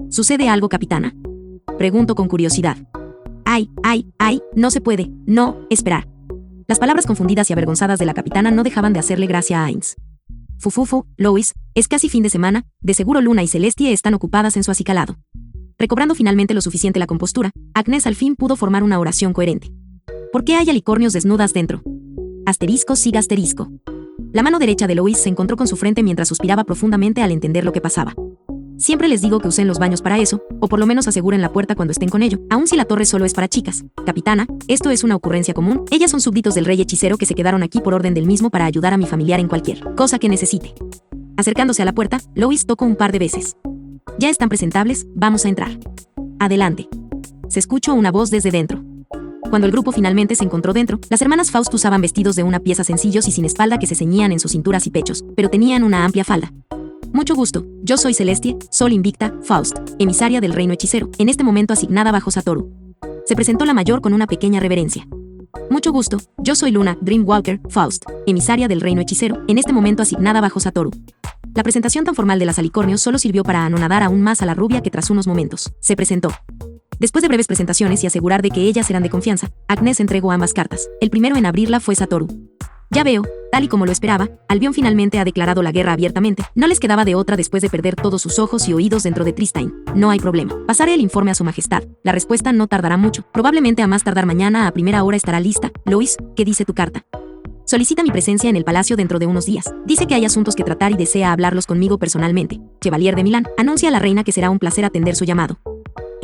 ¿Sucede algo, capitana?, preguntó con curiosidad. Ay, no se puede, no, esperar. Las palabras confundidas y avergonzadas de la capitana no dejaban de hacerle gracia a Ains. Louis, es casi fin de semana, de seguro Luna y Celestia están ocupadas en su acicalado. Recobrando finalmente lo suficiente la compostura, Agnes al fin pudo formar una oración coherente. ¿Por qué hay alicornios desnudas dentro? *siga*. La mano derecha de Louis se encontró con su frente mientras suspiraba profundamente al entender lo que pasaba. Siempre les digo que usen los baños para eso, o por lo menos aseguren la puerta cuando estén con ello, aun si la torre solo es para chicas. Capitana, esto es una ocurrencia común. Ellas son súbditos del rey hechicero que se quedaron aquí por orden del mismo para ayudar a mi familiar en cualquier cosa que necesite. Acercándose a la puerta, Lois tocó un par de veces. Ya están presentables, vamos a entrar. Adelante. Se escuchó una voz desde dentro. Cuando el grupo finalmente se encontró dentro, las hermanas Faust usaban vestidos de una pieza sencillos y sin espalda que se ceñían en sus cinturas y pechos, pero tenían una amplia falda. Mucho gusto, yo soy Celestia, Sol Invicta, Faust, emisaria del reino hechicero, en este momento asignada bajo Satoru. Se presentó la mayor con una pequeña reverencia. Mucho gusto, yo soy Luna, Dreamwalker, Faust, emisaria del reino hechicero, en este momento asignada bajo Satoru. La presentación tan formal de las alicornios solo sirvió para anonadar aún más a la rubia que tras unos momentos, se presentó. Después de breves presentaciones y asegurar de que ellas eran de confianza, Agnes entregó ambas cartas. El primero en abrirla fue Satoru. Ya veo, tal y como lo esperaba, Albion finalmente ha declarado la guerra abiertamente. No les quedaba de otra después de perder todos sus ojos y oídos dentro de Tristine. No hay problema. Pasaré el informe a su majestad. La respuesta no tardará mucho. Probablemente a más tardar mañana a primera hora estará lista. Lois, ¿qué dice tu carta? Solicita mi presencia en el palacio dentro de unos días. Dice que hay asuntos que tratar y desea hablarlos conmigo personalmente. Chevalier de Milán, anuncia a la reina que será un placer atender su llamado.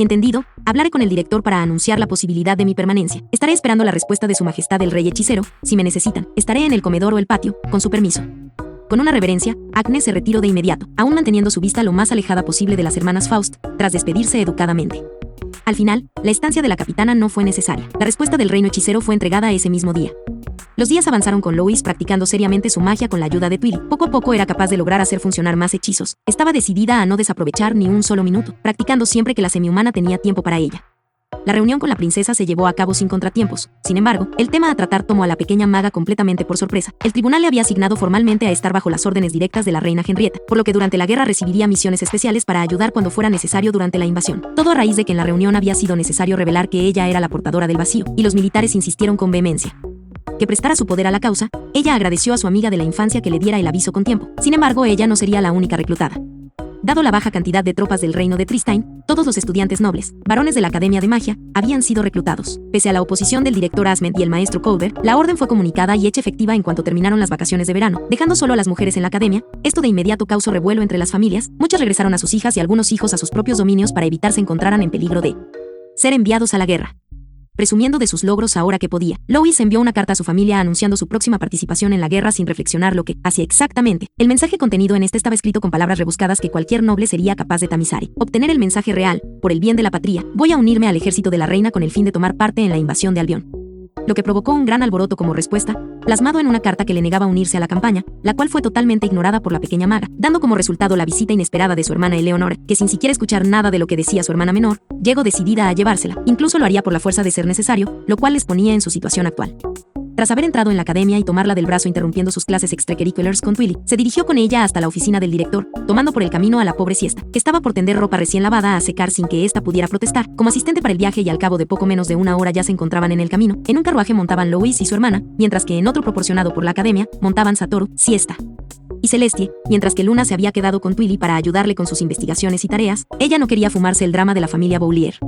Entendido, hablaré con el director para anunciar la posibilidad de mi permanencia. Estaré esperando la respuesta de su majestad el rey hechicero. Si me necesitan, estaré en el comedor o el patio, con su permiso. Con una reverencia, Agnes se retiró de inmediato, aún manteniendo su vista lo más alejada posible de las hermanas Faust, tras despedirse educadamente. Al final, la estancia de la capitana no fue necesaria. La respuesta del reino hechicero fue entregada ese mismo día. Los días avanzaron con Lois practicando seriamente su magia con la ayuda de Twilly. Poco a poco era capaz de lograr hacer funcionar más hechizos. Estaba decidida a no desaprovechar ni un solo minuto, practicando siempre que la semihumana tenía tiempo para ella. La reunión con la princesa se llevó a cabo sin contratiempos. Sin embargo, el tema a tratar tomó a la pequeña maga completamente por sorpresa. El tribunal le había asignado formalmente a estar bajo las órdenes directas de la reina Henrietta, por lo que durante la guerra recibiría misiones especiales para ayudar cuando fuera necesario durante la invasión. Todo a raíz de que en la reunión había sido necesario revelar que ella era la portadora del vacío, y los militares insistieron con vehemencia que prestara su poder a la causa. Ella agradeció a su amiga de la infancia que le diera el aviso con tiempo. Sin embargo, ella no sería la única reclutada. Dado la baja cantidad de tropas del reino de Tristine, todos los estudiantes nobles, varones de la Academia de Magia, habían sido reclutados. Pese a la oposición del director Asment y el maestro Colbert, la orden fue comunicada y hecha efectiva en cuanto terminaron las vacaciones de verano, dejando solo a las mujeres en la academia. Esto de inmediato causó revuelo entre las familias. Muchas regresaron a sus hijas y algunos hijos a sus propios dominios para evitar se encontraran en peligro de ser enviados a la guerra. Presumiendo de sus logros ahora que podía, Lois envió una carta a su familia anunciando su próxima participación en la guerra sin reflexionar lo que hacía exactamente. El mensaje contenido en este estaba escrito con palabras rebuscadas que cualquier noble sería capaz de tamizar. Obtener el mensaje real, por el bien de la patria, voy a unirme al ejército de la reina con el fin de tomar parte en la invasión de Albion. Lo que provocó un gran alboroto como respuesta, plasmado en una carta que le negaba unirse a la campaña, la cual fue totalmente ignorada por la pequeña maga, dando como resultado la visita inesperada de su hermana Eleonora, que sin siquiera escuchar nada de lo que decía su hermana menor, llegó decidida a llevársela. Incluso lo haría por la fuerza de ser necesario, lo cual les ponía en su situación actual. Tras haber entrado en la academia y tomarla del brazo interrumpiendo sus clases extracurriculars con Twilly, se dirigió con ella hasta la oficina del director, tomando por el camino a la pobre Siesta, que estaba por tender ropa recién lavada a secar sin que ésta pudiera protestar. Como asistente para el viaje y al cabo de poco menos de una hora ya se encontraban en el camino, en un carruaje montaban Lois y su hermana, mientras que en otro proporcionado por la academia, montaban Satoru, Siesta y Celestia, mientras que Luna se había quedado con Twilly para ayudarle con sus investigaciones y tareas. Ella no quería fumarse el drama de la familia Boulier.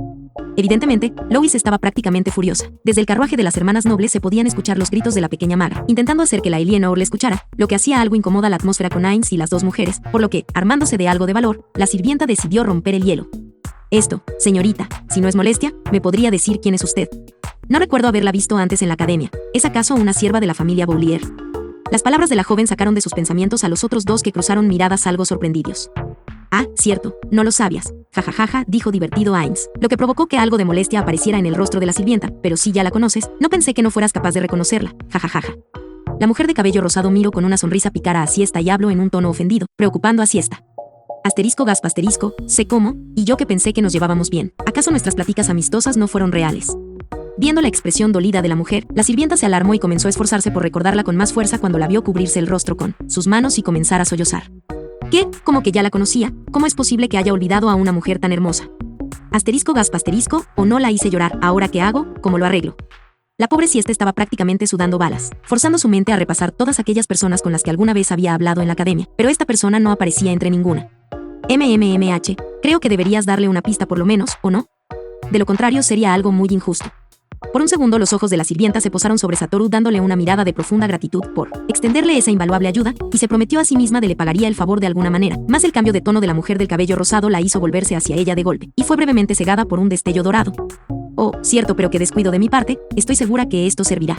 Evidentemente, Lois estaba prácticamente furiosa. Desde el carruaje de las hermanas nobles se podían escuchar los gritos de la pequeña maga, intentando hacer que la Eleanor le escuchara, lo que hacía algo incómoda la atmósfera con Ainz y las dos mujeres, por lo que, armándose de algo de valor, la sirvienta decidió romper el hielo. Esto, señorita, si no es molestia, ¿me podría decir quién es usted? No recuerdo haberla visto antes en la academia. ¿Es acaso una sierva de la familia Boulier? Las palabras de la joven sacaron de sus pensamientos a los otros dos que cruzaron miradas algo sorprendidos. Ah, cierto, no lo sabías. Jajajaja, dijo divertido Ainz, lo que provocó que algo de molestia apareciera en el rostro de la sirvienta. Pero si ya la conoces, no pensé que no fueras capaz de reconocerla. Jajajaja. La mujer de cabello rosado miró con una sonrisa pícara a Siesta y habló en un tono ofendido, preocupando a Siesta. Asterisco gaspa asterisco, sé cómo, y yo que pensé que nos llevábamos bien. ¿Acaso nuestras pláticas amistosas no fueron reales? Viendo la expresión dolida de la mujer, la sirvienta se alarmó y comenzó a esforzarse por recordarla con más fuerza cuando la vio cubrirse el rostro con sus manos y comenzar a sollozar. ¿Qué? ¿Cómo que ya la conocía? ¿Cómo es posible que haya olvidado a una mujer tan hermosa? Asterisco gaspa asterisco, o no la hice llorar. ¿Ahora qué hago? ¿Cómo lo arreglo? La pobre Siesta estaba prácticamente sudando balas, forzando su mente a repasar todas aquellas personas con las que alguna vez había hablado en la academia, pero esta persona no aparecía entre ninguna. MMMH, creo que deberías darle una pista por lo menos, ¿o no? De lo contrario sería algo muy injusto. Por un segundo los ojos de la sirvienta se posaron sobre Satoru dándole una mirada de profunda gratitud por extenderle esa invaluable ayuda, y se prometió a sí misma de le pagaría el favor de alguna manera, mas el cambio de tono de la mujer del cabello rosado la hizo volverse hacia ella de golpe, y fue brevemente cegada por un destello dorado. Oh, cierto, pero qué descuido de mi parte, estoy segura que esto servirá.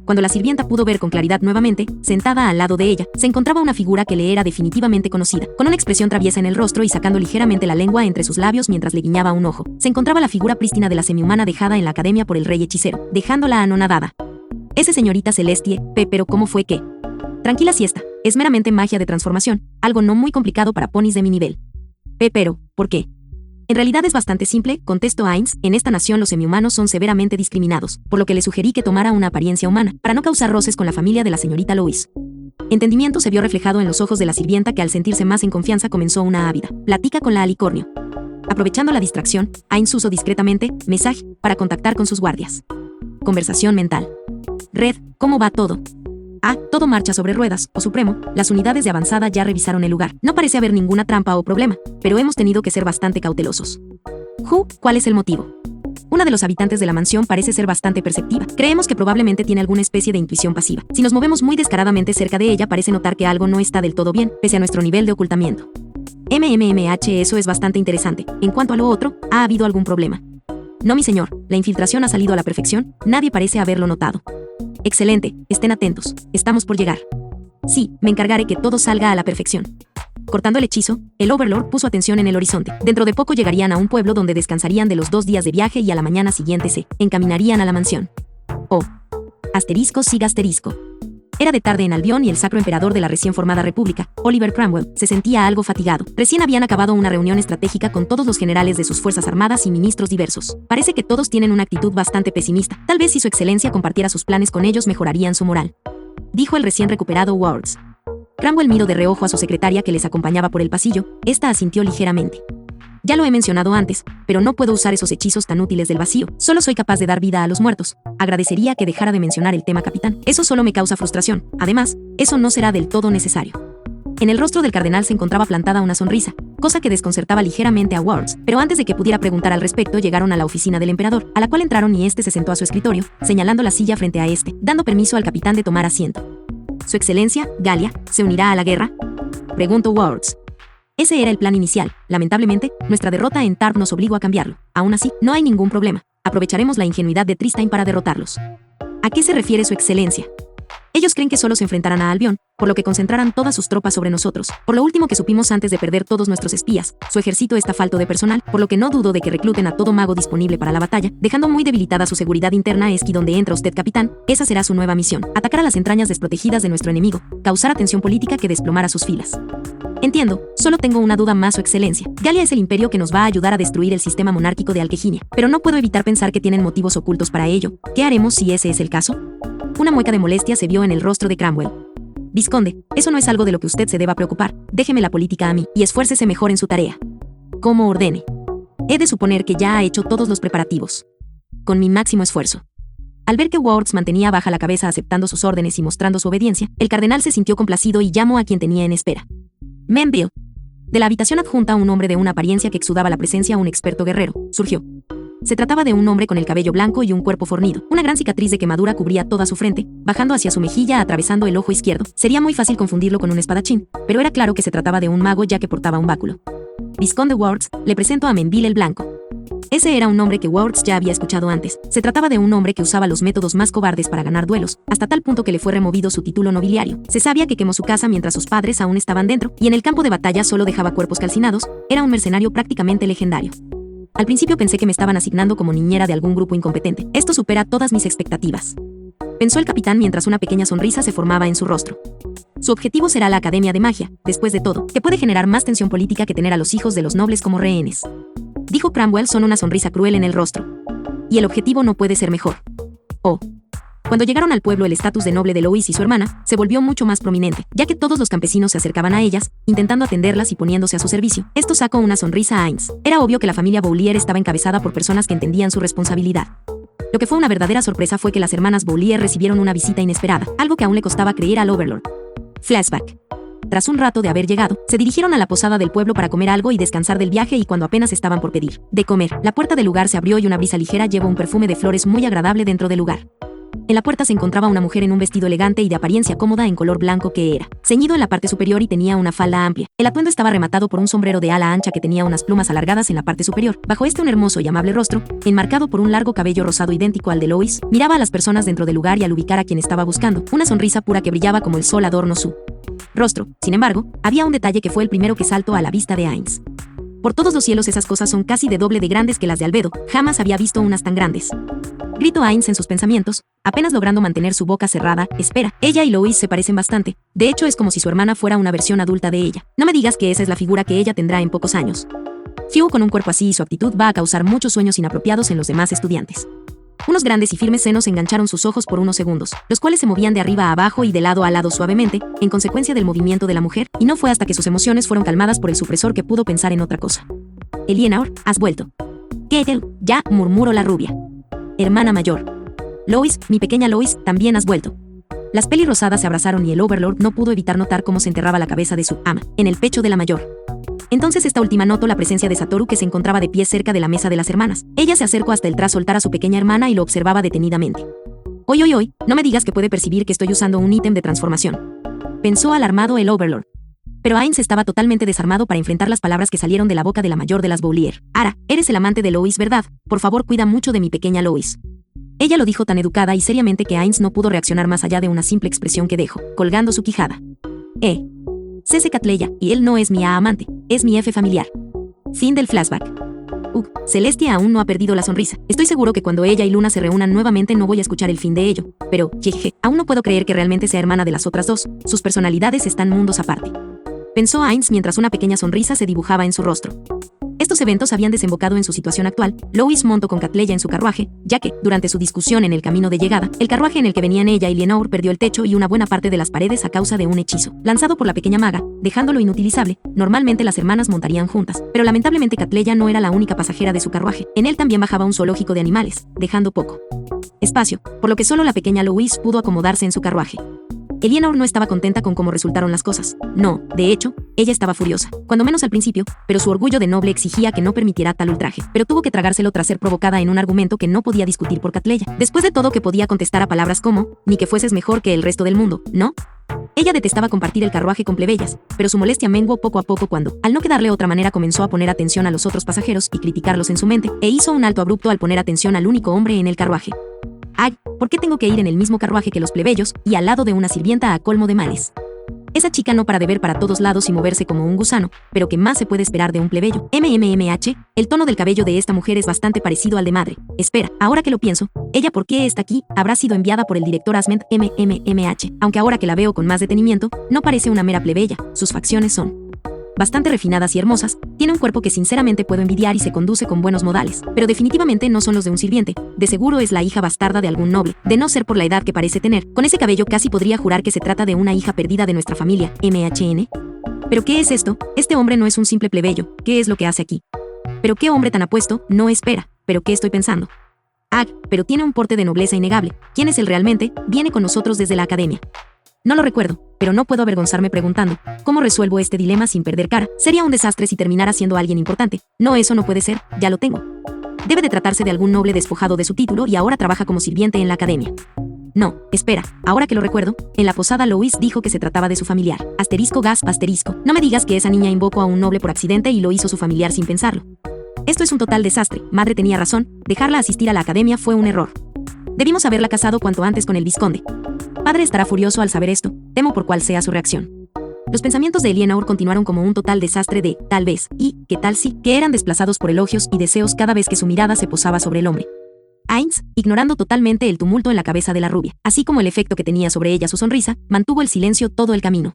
Cuando la sirvienta pudo ver con claridad nuevamente, sentada al lado de ella, se encontraba una figura que le era definitivamente conocida, con una expresión traviesa en el rostro y sacando ligeramente la lengua entre sus labios mientras le guiñaba un ojo. Se encontraba la figura prístina de la semihumana dejada en la academia por el rey hechicero, dejándola anonadada. Ese señorita Celestie, pero ¿cómo fue que? Tranquila siesta, es meramente magia de transformación, algo no muy complicado para ponis de mi nivel. Pero, ¿por qué? En realidad es bastante simple, contestó Ainz. En esta nación los semihumanos son severamente discriminados, por lo que le sugerí que tomara una apariencia humana, para no causar roces con la familia de la señorita Lois. Entendimiento se vio reflejado en los ojos de la sirvienta que al sentirse más en confianza comenzó una ávida plática con la alicornio. Aprovechando la distracción, Ainz usó discretamente mensaje para contactar con sus guardias. Conversación mental. Red, ¿cómo va todo? Todo marcha sobre ruedas, oh Supremo, las unidades de avanzada ya revisaron el lugar. No parece haber ninguna trampa o problema, pero hemos tenido que ser bastante cautelosos. ¿Cuál es el motivo? Una de los habitantes de la mansión parece ser bastante perceptiva. Creemos que probablemente tiene alguna especie de intuición pasiva. Si nos movemos muy descaradamente cerca de ella parece notar que algo no está del todo bien, pese a nuestro nivel de ocultamiento. Eso es bastante interesante. En cuanto a lo otro, ¿ha habido algún problema? No, mi señor, la infiltración ha salido a la perfección, nadie parece haberlo notado. Excelente, estén atentos, estamos por llegar. Sí, me encargaré que todo salga a la perfección. Cortando el hechizo, el Overlord puso atención en el horizonte. Dentro de poco llegarían a un pueblo donde descansarían de los 2 días de viaje y a la mañana siguiente se encaminarían a la mansión. Asterisco siga asterisco. Era de tarde en Albion y el sacro emperador de la recién formada república, Oliver Cromwell, se sentía algo fatigado. Recién habían acabado una reunión estratégica con todos los generales de sus fuerzas armadas y ministros diversos. Parece que todos tienen una actitud bastante pesimista. Tal vez si su excelencia compartiera sus planes con ellos mejorarían su moral, dijo el recién recuperado Wards. Cromwell miró de reojo a su secretaria que les acompañaba por el pasillo. Esta asintió ligeramente. Ya lo he mencionado antes, pero no puedo usar esos hechizos tan útiles del vacío. Solo soy capaz de dar vida a los muertos. Agradecería que dejara de mencionar el tema capitán. Eso solo me causa frustración. Además, eso no será del todo necesario. En el rostro del cardenal se encontraba plantada una sonrisa, cosa que desconcertaba ligeramente a Wards, pero antes de que pudiera preguntar al respecto llegaron a la oficina del emperador, a la cual entraron y este se sentó a su escritorio, señalando la silla frente a este, dando permiso al capitán de tomar asiento. ¿Su excelencia, Galia, se unirá a la guerra?, preguntó Wards. Ese era el plan inicial. Lamentablemente, nuestra derrota en Tarbes nos obligó a cambiarlo. Aún así, no hay ningún problema. Aprovecharemos la ingenuidad de Tristán para derrotarlos. ¿A qué se refiere su excelencia? Ellos creen que solo se enfrentarán a Albion, por lo que concentrarán todas sus tropas sobre nosotros. Por lo último que supimos antes de perder todos nuestros espías, su ejército está falto de personal, por lo que no dudo de que recluten a todo mago disponible para la batalla, dejando muy debilitada su seguridad interna. Es aquí donde entra usted, capitán. Esa será su nueva misión: atacar a las entrañas desprotegidas de nuestro enemigo, causar tensión política que desplomara sus filas. Entiendo, solo tengo una duda más, su excelencia. Galia es el imperio que nos va a ayudar a destruir el sistema monárquico de Alqueginia, pero no puedo evitar pensar que tienen motivos ocultos para ello. ¿Qué haremos si ese es el caso? Una mueca de molestia se vio en el rostro de Cromwell. Vizconde, eso no es algo de lo que usted se deba preocupar. Déjeme la política a mí, y esfuércese mejor en su tarea. Como ordene. He de suponer que ya ha hecho todos los preparativos. Con mi máximo esfuerzo. Al ver que Wards mantenía baja la cabeza aceptando sus órdenes y mostrando su obediencia, el cardenal se sintió complacido y llamó a quien tenía en espera. Menville. De la habitación adjunta, un hombre de una apariencia que exudaba la presencia, un experto guerrero, surgió. Se trataba de un hombre con el cabello blanco y un cuerpo fornido. Una gran cicatriz de quemadura cubría toda su frente, bajando hacia su mejilla atravesando el ojo izquierdo. Sería muy fácil confundirlo con un espadachín, pero era claro que se trataba de un mago ya que portaba un báculo. Vizconde Wards, le presento a Menville el Blanco. Ese era un nombre que Wards ya había escuchado antes. Se trataba de un hombre que usaba los métodos más cobardes para ganar duelos, hasta tal punto que le fue removido su título nobiliario. Se sabía que quemó su casa mientras sus padres aún estaban dentro, y en el campo de batalla solo dejaba cuerpos calcinados. Era un mercenario prácticamente legendario. Al principio pensé que me estaban asignando como niñera de algún grupo incompetente. Esto supera todas mis expectativas, pensó el capitán mientras una pequeña sonrisa se formaba en su rostro. Su objetivo será la Academia de Magia, después de todo, que puede generar más tensión política que tener a los hijos de los nobles como rehenes, dijo Cromwell con una sonrisa cruel en el rostro. Y el objetivo no puede ser mejor. Cuando llegaron al pueblo, el estatus de noble de Lois y su hermana se volvió mucho más prominente, ya que todos los campesinos se acercaban a ellas, intentando atenderlas y poniéndose a su servicio. Esto sacó una sonrisa a Ainz. Era obvio que la familia Boulier estaba encabezada por personas que entendían su responsabilidad. Lo que fue una verdadera sorpresa fue que las hermanas Boulier recibieron una visita inesperada, algo que aún le costaba creer al Overlord. Flashback. Tras un rato de haber llegado, se dirigieron a la posada del pueblo para comer algo y descansar del viaje, y cuando apenas estaban por pedir de comer, la puerta del lugar se abrió y una brisa ligera llevó un perfume de flores muy agradable dentro del lugar. En la puerta se encontraba una mujer en un vestido elegante y de apariencia cómoda en color blanco que era ceñido en la parte superior y tenía una falda amplia. El atuendo estaba rematado por un sombrero de ala ancha que tenía unas plumas alargadas en la parte superior. Bajo este un hermoso y amable rostro, enmarcado por un largo cabello rosado idéntico al de Lois, miraba a las personas dentro del lugar y al ubicar a quien estaba buscando, una sonrisa pura que brillaba como el sol adornó su rostro. Sin embargo, había un detalle que fue el primero que saltó a la vista de Ainz. Por todos los cielos, esas cosas son casi de doble de grandes que las de Albedo. Jamás había visto unas tan grandes. Gritó Ainz en sus pensamientos, apenas logrando mantener su boca cerrada. Espera, ella y Lois se parecen bastante. De hecho, es como si su hermana fuera una versión adulta de ella. No me digas que esa es la figura que ella tendrá en pocos años. Fiu, con un cuerpo así y su actitud va a causar muchos sueños inapropiados en los demás estudiantes. Unos grandes y firmes senos engancharon sus ojos por unos segundos, los cuales se movían de arriba a abajo y de lado a lado suavemente, en consecuencia del movimiento de la mujer, y no fue hasta que sus emociones fueron calmadas por el supresor que pudo pensar en otra cosa. Eleanor, has vuelto. ¿Qué? Ya, murmuró la rubia. Hermana mayor. Lois, mi pequeña Lois, también has vuelto. Las pelirrosadas se abrazaron y el Overlord no pudo evitar notar cómo se enterraba la cabeza de su ama, en el pecho de la mayor. Entonces esta última notó la presencia de Satoru, que se encontraba de pie cerca de la mesa de las hermanas. Ella se acercó hasta él tras soltar a su pequeña hermana y lo observaba detenidamente. Oy, no me digas que puede percibir que estoy usando un ítem de transformación. Pensó alarmado el Overlord. Pero Ainz estaba totalmente desarmado para enfrentar las palabras que salieron de la boca de la mayor de las Boulier. Ara, eres el amante de Lois, ¿verdad? Por favor, cuida mucho de mi pequeña Lois. Ella lo dijo tan educada y seriamente que Ainz no pudo reaccionar más allá de una simple expresión que dejó, colgando su quijada. C.C. Catleya, y él no es mi amante, es mi F familiar. Fin del flashback. Celestia aún no ha perdido la sonrisa. Estoy seguro que cuando ella y Luna se reúnan nuevamente no voy a escuchar el fin de ello. Pero, jeje, aún no puedo creer que realmente sea hermana de las otras dos. Sus personalidades están mundos aparte. Pensó Ainz mientras una pequeña sonrisa se dibujaba en su rostro. Estos eventos habían desembocado en su situación actual. Lois montó con Catleya en su carruaje, ya que, durante su discusión en el camino de llegada, el carruaje en el que venían ella y Eleanor perdió el techo y una buena parte de las paredes a causa de un hechizo lanzado por la pequeña maga, dejándolo inutilizable. Normalmente las hermanas montarían juntas, pero lamentablemente Catleya no era la única pasajera de su carruaje. En él también bajaba un zoológico de animales, dejando poco espacio, por lo que solo la pequeña Lois pudo acomodarse en su carruaje. Eleanor no estaba contenta con cómo resultaron las cosas. No, de hecho, ella estaba furiosa, cuando menos al principio, pero su orgullo de noble exigía que no permitiera tal ultraje. Pero tuvo que tragárselo tras ser provocada en un argumento que no podía discutir por Catleya. Después de todo, que podía contestar a palabras como, ni que fueses mejor que el resto del mundo, ¿no? Ella detestaba compartir el carruaje con plebeyas, pero su molestia menguó poco a poco cuando, al no quedarle otra manera, comenzó a poner atención a los otros pasajeros y criticarlos en su mente, e hizo un alto abrupto al poner atención al único hombre en el carruaje. Ay, ¿por qué tengo que ir en el mismo carruaje que los plebeyos y al lado de una sirvienta a colmo de males? Esa chica no para de ver para todos lados y moverse como un gusano, pero ¿qué más se puede esperar de un plebeyo? El tono del cabello de esta mujer es bastante parecido al de madre. Espera, ahora que lo pienso, ¿ella por qué está aquí? Habrá sido enviada por el director Asment, aunque ahora que la veo con más detenimiento, no parece una mera plebeya. Sus facciones son bastante refinadas y hermosas, tiene un cuerpo que sinceramente puedo envidiar y se conduce con buenos modales, pero definitivamente no son los de un sirviente. De seguro es la hija bastarda de algún noble, de no ser por la edad que parece tener. Con ese cabello casi podría jurar que se trata de una hija perdida de nuestra familia, MHN. ¿Pero qué es esto? Este hombre no es un simple plebeyo. ¿Qué es lo que hace aquí? ¿Pero qué hombre tan apuesto? No espera. ¿Pero qué estoy pensando? Pero tiene un porte de nobleza innegable. ¿Quién es él realmente? Viene con nosotros desde la academia. No lo recuerdo, pero no puedo avergonzarme preguntando, ¿cómo resuelvo este dilema sin perder cara? Sería un desastre si terminara siendo alguien importante. No, eso no puede ser, ya lo tengo. Debe de tratarse de algún noble despojado de su título y ahora trabaja como sirviente en la academia. No, espera, ahora que lo recuerdo, en la posada Lois dijo que se trataba de su familiar. ***. No me digas que esa niña invocó a un noble por accidente y lo hizo su familiar sin pensarlo. Esto es un total desastre. Madre tenía razón, dejarla asistir a la academia fue un error. Debimos haberla casado cuanto antes con el vizconde. Padre estará furioso al saber esto, temo por cuál sea su reacción. Los pensamientos de Eleanor continuaron como un total desastre de, tal vez, y, qué tal si, que eran desplazados por elogios y deseos cada vez que su mirada se posaba sobre el hombre. Ainz, ignorando totalmente el tumulto en la cabeza de la rubia, así como el efecto que tenía sobre ella su sonrisa, mantuvo el silencio todo el camino.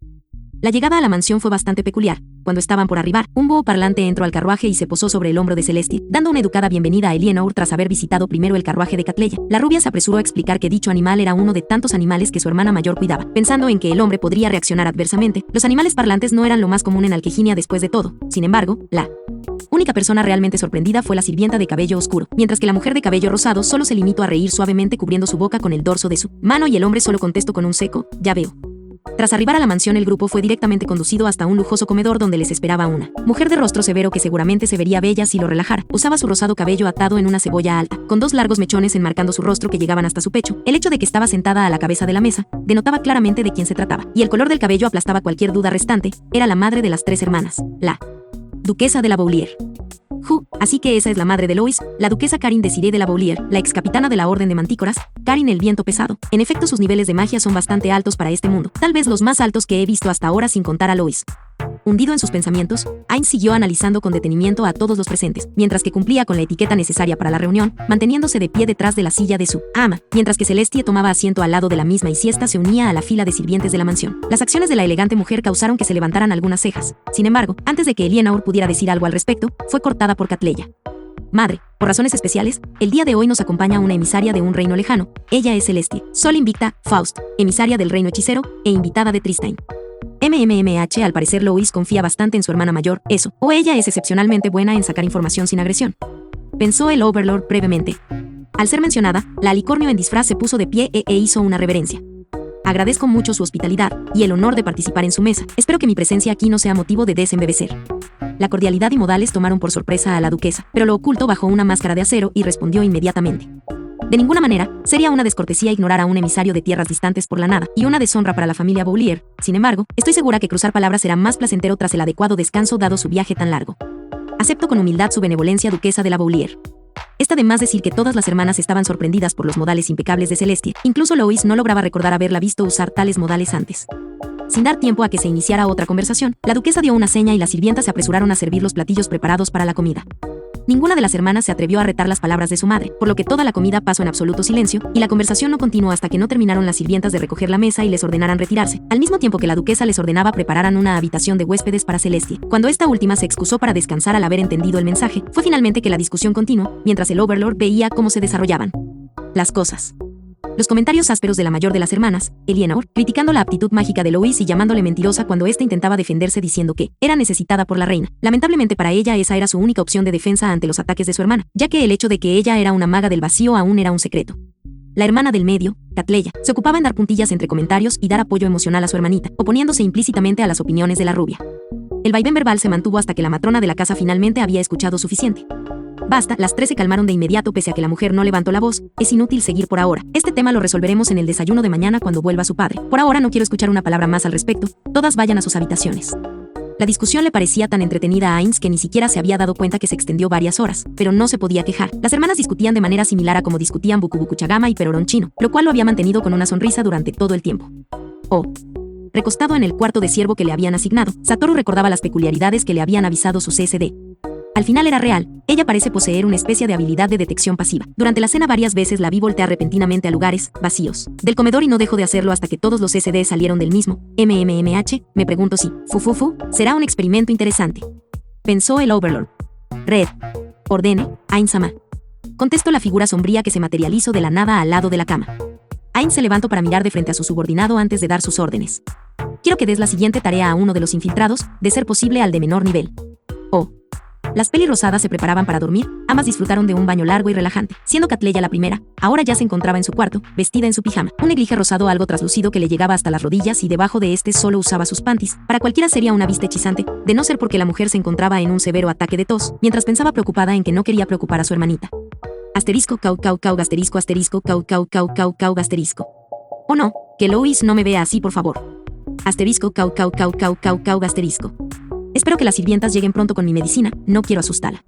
La llegada a la mansión fue bastante peculiar. Cuando estaban por arribar, un búho parlante entró al carruaje y se posó sobre el hombro de Celestia, dando una educada bienvenida a Eleanor tras haber visitado primero el carruaje de Catleya. La rubia se apresuró a explicar que dicho animal era uno de tantos animales que su hermana mayor cuidaba, pensando en que el hombre podría reaccionar adversamente. Los animales parlantes no eran lo más común en Alqueginia después de todo. Sin embargo, la única persona realmente sorprendida fue la sirvienta de cabello oscuro, mientras que la mujer de cabello rosado solo se limitó a reír suavemente cubriendo su boca con el dorso de su mano y el hombre solo contestó con un seco, ya veo. Tras arribar a la mansión, el grupo fue directamente conducido hasta un lujoso comedor donde les esperaba una mujer de rostro severo que seguramente se vería bella si lo relajara. Usaba su rosado cabello atado en una cebolla alta, con 2 largos mechones enmarcando su rostro que llegaban hasta su pecho. El hecho de que estaba sentada a la cabeza de la mesa denotaba claramente de quién se trataba, y el color del cabello aplastaba cualquier duda restante. Era la madre de las 3 hermanas, la duquesa de la Boulier. Así que esa es la madre de Lois, la duquesa Karin Desiree de la Boulier, la ex capitana de la Orden de Mantícoras, Karin el Viento Pesado. En efecto, sus niveles de magia son bastante altos para este mundo, tal vez los más altos que he visto hasta ahora sin contar a Lois. Hundido en sus pensamientos, Ainz siguió analizando con detenimiento a todos los presentes, mientras que cumplía con la etiqueta necesaria para la reunión, manteniéndose de pie detrás de la silla de su ama, mientras que Celestia tomaba asiento al lado de la misma y Siesta se unía a la fila de sirvientes de la mansión. Las acciones de la elegante mujer causaron que se levantaran algunas cejas. Sin embargo, antes de que Eleanor pudiera decir algo al respecto, fue cortada por Catleya. Madre, por razones especiales, el día de hoy nos acompaña una emisaria de un reino lejano. Ella es Celestia, Sol Invicta, Faust, emisaria del reino hechicero, e invitada de Tristane. Al parecer Lois confía bastante en su hermana mayor, eso, o ella es excepcionalmente buena en sacar información sin agresión. Pensó el Overlord brevemente. Al ser mencionada, la alicornio en disfraz se puso de pie e hizo una reverencia. Agradezco mucho su hospitalidad y el honor de participar en su mesa. Espero que mi presencia aquí no sea motivo de desembebecer. La cordialidad y modales tomaron por sorpresa a la duquesa, pero lo oculto bajo una máscara de acero y respondió inmediatamente. De ninguna manera, sería una descortesía ignorar a un emisario de tierras distantes por la nada, y una deshonra para la familia Boulier. Sin embargo, estoy segura que cruzar palabras será más placentero tras el adecuado descanso dado su viaje tan largo. Acepto con humildad su benevolencia, duquesa de la Boulier. Está de más decir que todas las hermanas estaban sorprendidas por los modales impecables de Celestia. Incluso Lois no lograba recordar haberla visto usar tales modales antes. Sin dar tiempo a que se iniciara otra conversación, la duquesa dio una seña y las sirvientas se apresuraron a servir los platillos preparados para la comida. Ninguna de las hermanas se atrevió a retar las palabras de su madre, por lo que toda la comida pasó en absoluto silencio, y la conversación no continuó hasta que no terminaron las sirvientas de recoger la mesa y les ordenaran retirarse, al mismo tiempo que la duquesa les ordenaba prepararan una habitación de huéspedes para Celestia. Cuando esta última se excusó para descansar al haber entendido el mensaje, fue finalmente que la discusión continuó, mientras el Overlord veía cómo se desarrollaban las cosas. Los comentarios ásperos de la mayor de las hermanas, Eleanor, criticando la aptitud mágica de Lois y llamándole mentirosa cuando ésta intentaba defenderse diciendo que era necesitada por la reina. Lamentablemente para ella esa era su única opción de defensa ante los ataques de su hermana, ya que el hecho de que ella era una maga del vacío aún era un secreto. La hermana del medio, Catleya, se ocupaba en dar puntillas entre comentarios y dar apoyo emocional a su hermanita, oponiéndose implícitamente a las opiniones de la rubia. El vaivén verbal se mantuvo hasta que la matrona de la casa finalmente había escuchado suficiente. Basta, las 3 se calmaron de inmediato pese a que la mujer no levantó la voz. Es inútil seguir por ahora. Este tema lo resolveremos en el desayuno de mañana cuando vuelva su padre. Por ahora no quiero escuchar una palabra más al respecto. Todas vayan a sus habitaciones. La discusión le parecía tan entretenida a Ainz que ni siquiera se había dado cuenta que se extendió varias horas, pero no se podía quejar. Las hermanas discutían de manera similar a como discutían Bukubukuchagama y Peroron Chino, lo cual lo había mantenido con una sonrisa durante todo el tiempo. Recostado en el cuarto de ciervo que le habían asignado, Satoru recordaba las peculiaridades que le habían avisado su CSD. Al final era real, ella parece poseer una especie de habilidad de detección pasiva. Durante la cena varias veces la vi voltear repentinamente a lugares vacíos del comedor y no dejó de hacerlo hasta que todos los SD salieron del mismo. Me pregunto si, será un experimento interesante. Pensó el Overlord. Red. Ordene, Ainz-sama. Contestó la figura sombría que se materializó de la nada al lado de la cama. Ainz se levantó para mirar de frente a su subordinado antes de dar sus órdenes. Quiero que des la siguiente tarea a uno de los infiltrados, de ser posible al de menor nivel. Las pelirrosadas se preparaban para dormir, ambas disfrutaron de un baño largo y relajante, siendo Catleya la primera. Ahora ya se encontraba en su cuarto, vestida en su pijama, un neglige rosado algo traslucido que le llegaba hasta las rodillas y debajo de este solo usaba sus panties. Para cualquiera sería una vista hechizante, de no ser porque la mujer se encontraba en un severo ataque de tos, mientras pensaba preocupada en que no quería preocupar a su hermanita. Asterisco cau asterisco cau asterisco. Oh no, que Lois no me vea así por favor. Asterisco cau asterisco. Espero que las sirvientas lleguen pronto con mi medicina, no quiero asustarla.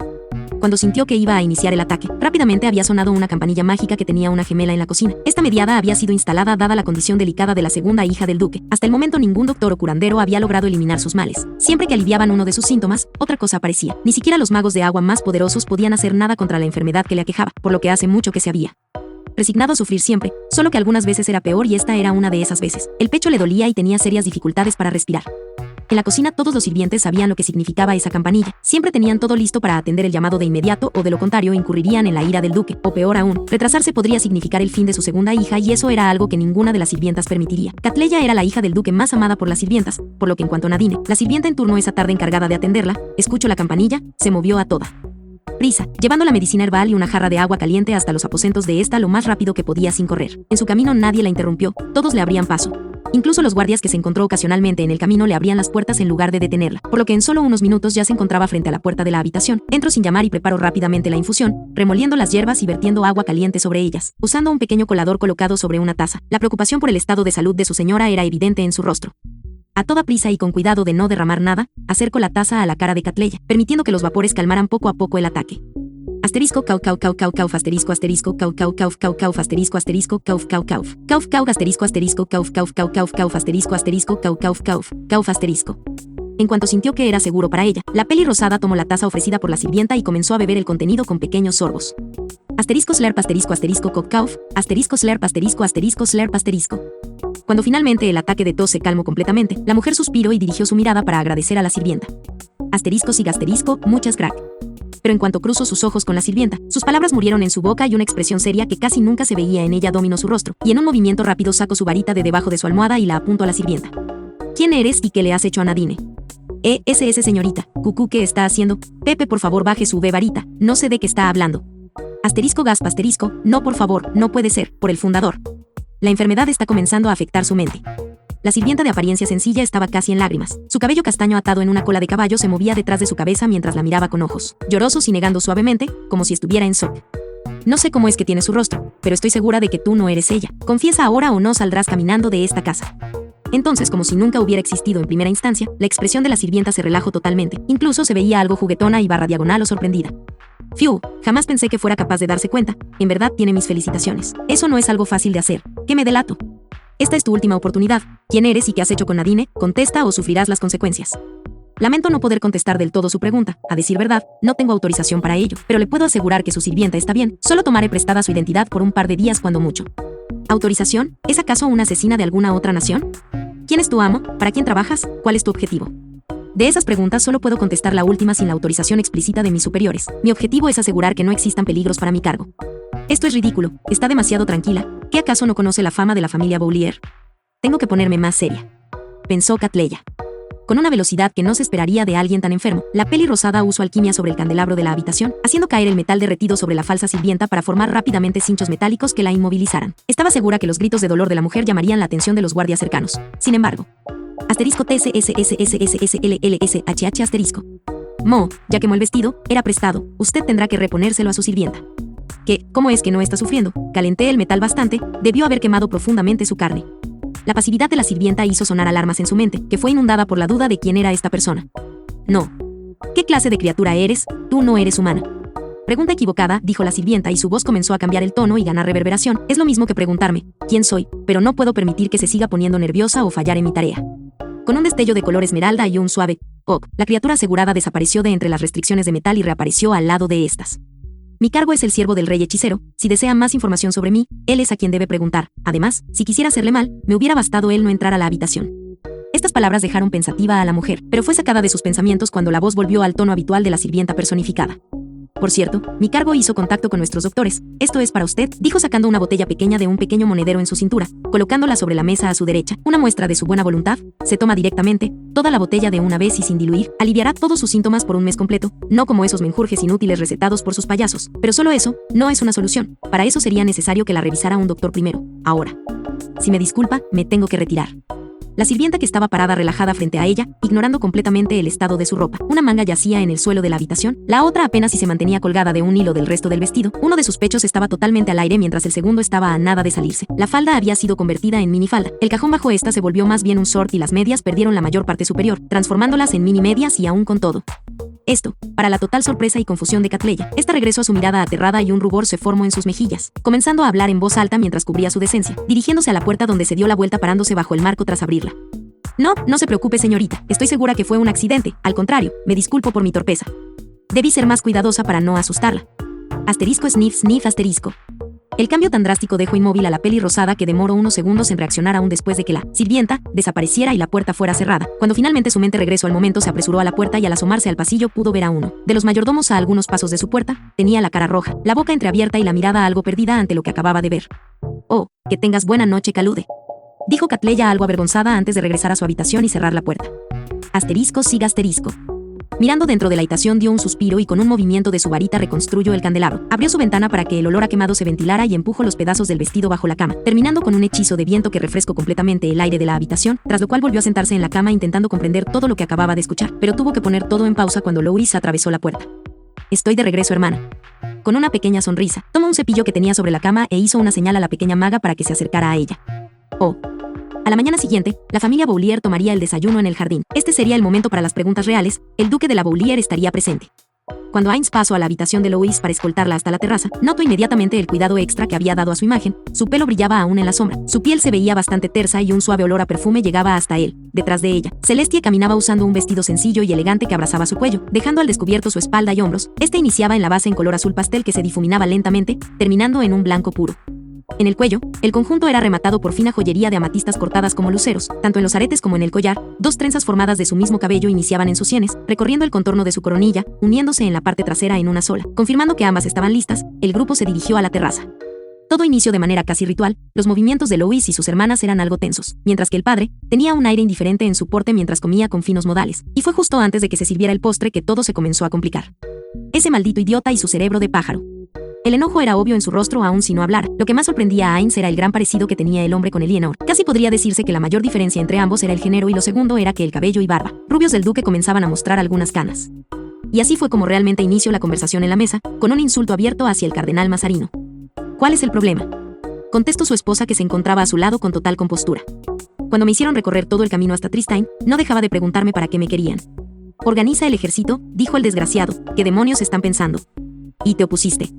Cuando sintió que iba a iniciar el ataque, rápidamente había sonado una campanilla mágica que tenía una gemela en la cocina. Esta mediada había sido instalada dada la condición delicada de la segunda hija del duque. Hasta el momento ningún doctor o curandero había logrado eliminar sus males. Siempre que aliviaban uno de sus síntomas, otra cosa aparecía. Ni siquiera los magos de agua más poderosos podían hacer nada contra la enfermedad que le aquejaba, por lo que hace mucho que se había resignado a sufrir siempre, solo que algunas veces era peor y esta era una de esas veces. El pecho le dolía y tenía serias dificultades para respirar. En la cocina todos los sirvientes sabían lo que significaba esa campanilla. Siempre tenían todo listo para atender el llamado de inmediato o de lo contrario incurrirían en la ira del duque. O peor aún, retrasarse podría significar el fin de su segunda hija y eso era algo que ninguna de las sirvientas permitiría. Catleya era la hija del duque más amada por las sirvientas, por lo que en cuanto a Nadine, la sirvienta en turno esa tarde encargada de atenderla, escuchó la campanilla, se movió a toda prisa, llevando la medicina herbal y una jarra de agua caliente hasta los aposentos de esta lo más rápido que podía sin correr. En su camino nadie la interrumpió, todos le abrían paso. Incluso los guardias que se encontró ocasionalmente en el camino le abrían las puertas en lugar de detenerla, por lo que en solo unos minutos ya se encontraba frente a la puerta de la habitación. Entro sin llamar y preparo rápidamente la infusión, remoliendo las hierbas y vertiendo agua caliente sobre ellas, usando un pequeño colador colocado sobre una taza. La preocupación por el estado de salud de su señora era evidente en su rostro. A toda prisa y con cuidado de no derramar nada, acerco la taza a la cara de Catleya, permitiendo que los vapores calmaran poco a poco el ataque. Asterisco cau cau cau cau cau asterisco asterisco cau cau cau cau cau asterisco asterisco cau cau cau cau cau asterisco asterisco cau cau cau cau cau asterisco asterisco cau cau cau cau asterisco. En cuanto sintió que era seguro para ella, la peli rosada tomó la taza ofrecida por la sirvienta y comenzó a beber el contenido con pequeños sorbos. Asterisco slurp asterisco asterisco coc cauf, asterisco slurp asterisco slurp asterisco. Cuando finalmente el ataque de tos se calmó completamente, la mujer suspiró y dirigió su mirada para agradecer a la sirvienta. Asterisco siga asterisco, muchas gracias. Pero en cuanto cruzó sus ojos con la sirvienta, sus palabras murieron en su boca y una expresión seria que casi nunca se veía en ella dominó su rostro, y en un movimiento rápido sacó su varita de debajo de su almohada y la apuntó a la sirvienta. ¿Quién eres y qué le has hecho a Nadine? Ese señorita, Cucú, ¿qué está haciendo? Pepe, por favor, baje su varita, no sé de qué está hablando. Asterisco gaspa asterisco, no, por favor, no puede ser, por el fundador. La enfermedad está comenzando a afectar su mente. La sirvienta de apariencia sencilla estaba casi en lágrimas. Su cabello castaño atado en una cola de caballo se movía detrás de su cabeza mientras la miraba con ojos llorosos y negando suavemente, como si estuviera en shock. No sé cómo es que tiene su rostro, pero estoy segura de que tú no eres ella. Confiesa ahora o no saldrás caminando de esta casa. Entonces, como si nunca hubiera existido en primera instancia, la expresión de la sirvienta se relajó totalmente. Incluso se veía algo juguetona y barra diagonal o sorprendida. Fiu, jamás pensé que fuera capaz de darse cuenta. En verdad tiene mis felicitaciones. Eso no es algo fácil de hacer. ¿Qué me delato? Esta es tu última oportunidad. ¿Quién eres y qué has hecho con Nadine? Contesta o sufrirás las consecuencias. Lamento no poder contestar del todo su pregunta. A decir verdad, no tengo autorización para ello, pero le puedo asegurar que su sirvienta está bien. Solo tomaré prestada su identidad por un par de días cuando mucho. ¿Autorización? ¿Es acaso una asesina de alguna otra nación? ¿Quién es tu amo? ¿Para quién trabajas? ¿Cuál es tu objetivo? De esas preguntas solo puedo contestar la última sin la autorización explícita de mis superiores. Mi objetivo es asegurar que no existan peligros para mi cargo. Esto es ridículo. Está demasiado tranquila. ¿Qué acaso no conoce la fama de la familia Boulier? Tengo que ponerme más seria, pensó Catleya. Con una velocidad que no se esperaría de alguien tan enfermo, la peli rosada usó alquimia sobre el candelabro de la habitación, haciendo caer el metal derretido sobre la falsa sirvienta para formar rápidamente cinchos metálicos que la inmovilizaran. Estaba segura que los gritos de dolor de la mujer llamarían la atención de los guardias cercanos. Sin embargo, asterisco TSSSSSSLLSHH asterisco. Ya quemó el vestido, era prestado, usted tendrá que reponérselo a su sirvienta. ¿Qué? ¿Cómo es que no está sufriendo? Calenté el metal bastante, debió haber quemado profundamente su carne. La pasividad de la sirvienta hizo sonar alarmas en su mente, que fue inundada por la duda de quién era esta persona. No. ¿Qué clase de criatura eres? Tú no eres humana. Pregunta equivocada, dijo la sirvienta y su voz comenzó a cambiar el tono y ganar reverberación. Es lo mismo que preguntarme, ¿quién soy? Pero no puedo permitir que se siga poniendo nerviosa o fallar en mi tarea. Con un destello de color esmeralda y un suave «ok», la criatura asegurada desapareció de entre las restricciones de metal y reapareció al lado de estas. Mi cargo es el siervo del rey hechicero. Si desea más información sobre mí, él es a quien debe preguntar. Además, si quisiera hacerle mal, me hubiera bastado él no entrar a la habitación. Estas palabras dejaron pensativa a la mujer, pero fue sacada de sus pensamientos cuando la voz volvió al tono habitual de la sirvienta personificada. Por cierto, mi cargo hizo contacto con nuestros doctores. Esto es para usted, dijo sacando una botella pequeña de un pequeño monedero en su cintura, colocándola sobre la mesa a su derecha. Una muestra de su buena voluntad. Se toma directamente toda la botella de una vez y sin diluir. Aliviará todos sus síntomas por un mes completo, no como esos menjurjes inútiles recetados por sus payasos. Pero solo eso no es una solución. Para eso sería necesario que la revisara un doctor primero. Ahora, si me disculpa, me tengo que retirar. La sirvienta, que estaba parada relajada frente a ella, ignorando completamente el estado de su ropa. Una manga yacía en el suelo de la habitación, la otra apenas si se mantenía colgada de un hilo del resto del vestido. Uno de sus pechos estaba totalmente al aire mientras el segundo estaba a nada de salirse. La falda había sido convertida en minifalda. El cajón bajo esta se volvió más bien un short y las medias perdieron la mayor parte superior, transformándolas en mini medias y aún con todo esto, para la total sorpresa y confusión de Catleya, esta regresó a su mirada aterrada y un rubor se formó en sus mejillas, comenzando a hablar en voz alta mientras cubría su decencia, dirigiéndose a la puerta donde se dio la vuelta parándose bajo el marco tras abrirla. No se preocupe, señorita, estoy segura que fue un accidente, al contrario, me disculpo por mi torpeza. Debí ser más cuidadosa para no asustarla. Asterisco sniff sniff asterisco. El cambio tan drástico dejó inmóvil a la peli rosada, que demoró unos segundos en reaccionar aún después de que la sirvienta desapareciera y la puerta fuera cerrada. Cuando finalmente su mente regresó al momento, se apresuró a la puerta y al asomarse al pasillo pudo ver a uno de los mayordomos a algunos pasos de su puerta. Tenía la cara roja, la boca entreabierta y la mirada algo perdida ante lo que acababa de ver. Oh, que tengas buena noche, Calude, dijo Catleya algo avergonzada antes de regresar a su habitación y cerrar la puerta. Asterisco siga asterisco. Mirando dentro de la habitación dio un suspiro y con un movimiento de su varita reconstruyó el candelabro. Abrió su ventana para que el olor a quemado se ventilara y empujó los pedazos del vestido bajo la cama, terminando con un hechizo de viento que refrescó completamente el aire de la habitación, tras lo cual volvió a sentarse en la cama intentando comprender todo lo que acababa de escuchar, pero tuvo que poner todo en pausa cuando Louis atravesó la puerta. Estoy de regreso, hermana. Con una pequeña sonrisa, tomó un cepillo que tenía sobre la cama e hizo una señal a la pequeña maga para que se acercara a ella. Oh. A la mañana siguiente, la familia Boulier tomaría el desayuno en el jardín. Este sería el momento para las preguntas reales. El duque de la Boulier estaría presente. Cuando Hines pasó a la habitación de Louis para escoltarla hasta la terraza, notó inmediatamente el cuidado extra que había dado a su imagen. Su pelo brillaba aún en la sombra, su piel se veía bastante tersa y un suave olor a perfume llegaba hasta él. Detrás de ella, Celestia caminaba usando un vestido sencillo y elegante que abrazaba su cuello, dejando al descubierto su espalda y hombros. Este iniciaba en la base en color azul pastel que se difuminaba lentamente, terminando en un blanco puro. En el cuello, el conjunto era rematado por fina joyería de amatistas cortadas como luceros, tanto en los aretes como en el collar. Dos trenzas formadas de su mismo cabello iniciaban en sus sienes, recorriendo el contorno de su coronilla, uniéndose en la parte trasera en una sola. Confirmando que ambas estaban listas, el grupo se dirigió a la terraza. Todo inició de manera casi ritual. Los movimientos de Louis y sus hermanas eran algo tensos, mientras que el padre tenía un aire indiferente en su porte mientras comía con finos modales. Y fue justo antes de que se sirviera el postre que todo se comenzó a complicar. Ese maldito idiota y su cerebro de pájaro. El enojo era obvio en su rostro aun si no hablara. Lo que más sorprendía a Hines era el gran parecido que tenía el hombre con Eleanor. Casi podría decirse que la mayor diferencia entre ambos era el género y lo segundo era que el cabello y barba rubios del duque comenzaban a mostrar algunas canas. Y así fue como realmente inició la conversación en la mesa, con un insulto abierto hacia el cardenal Mazarino. ¿Cuál es el problema?, contestó su esposa que se encontraba a su lado con total compostura. Cuando me hicieron recorrer todo el camino hasta Tristein, no dejaba de preguntarme para qué me querían. Organiza el ejército, dijo el desgraciado. ¿Qué demonios están pensando? Y te opusiste.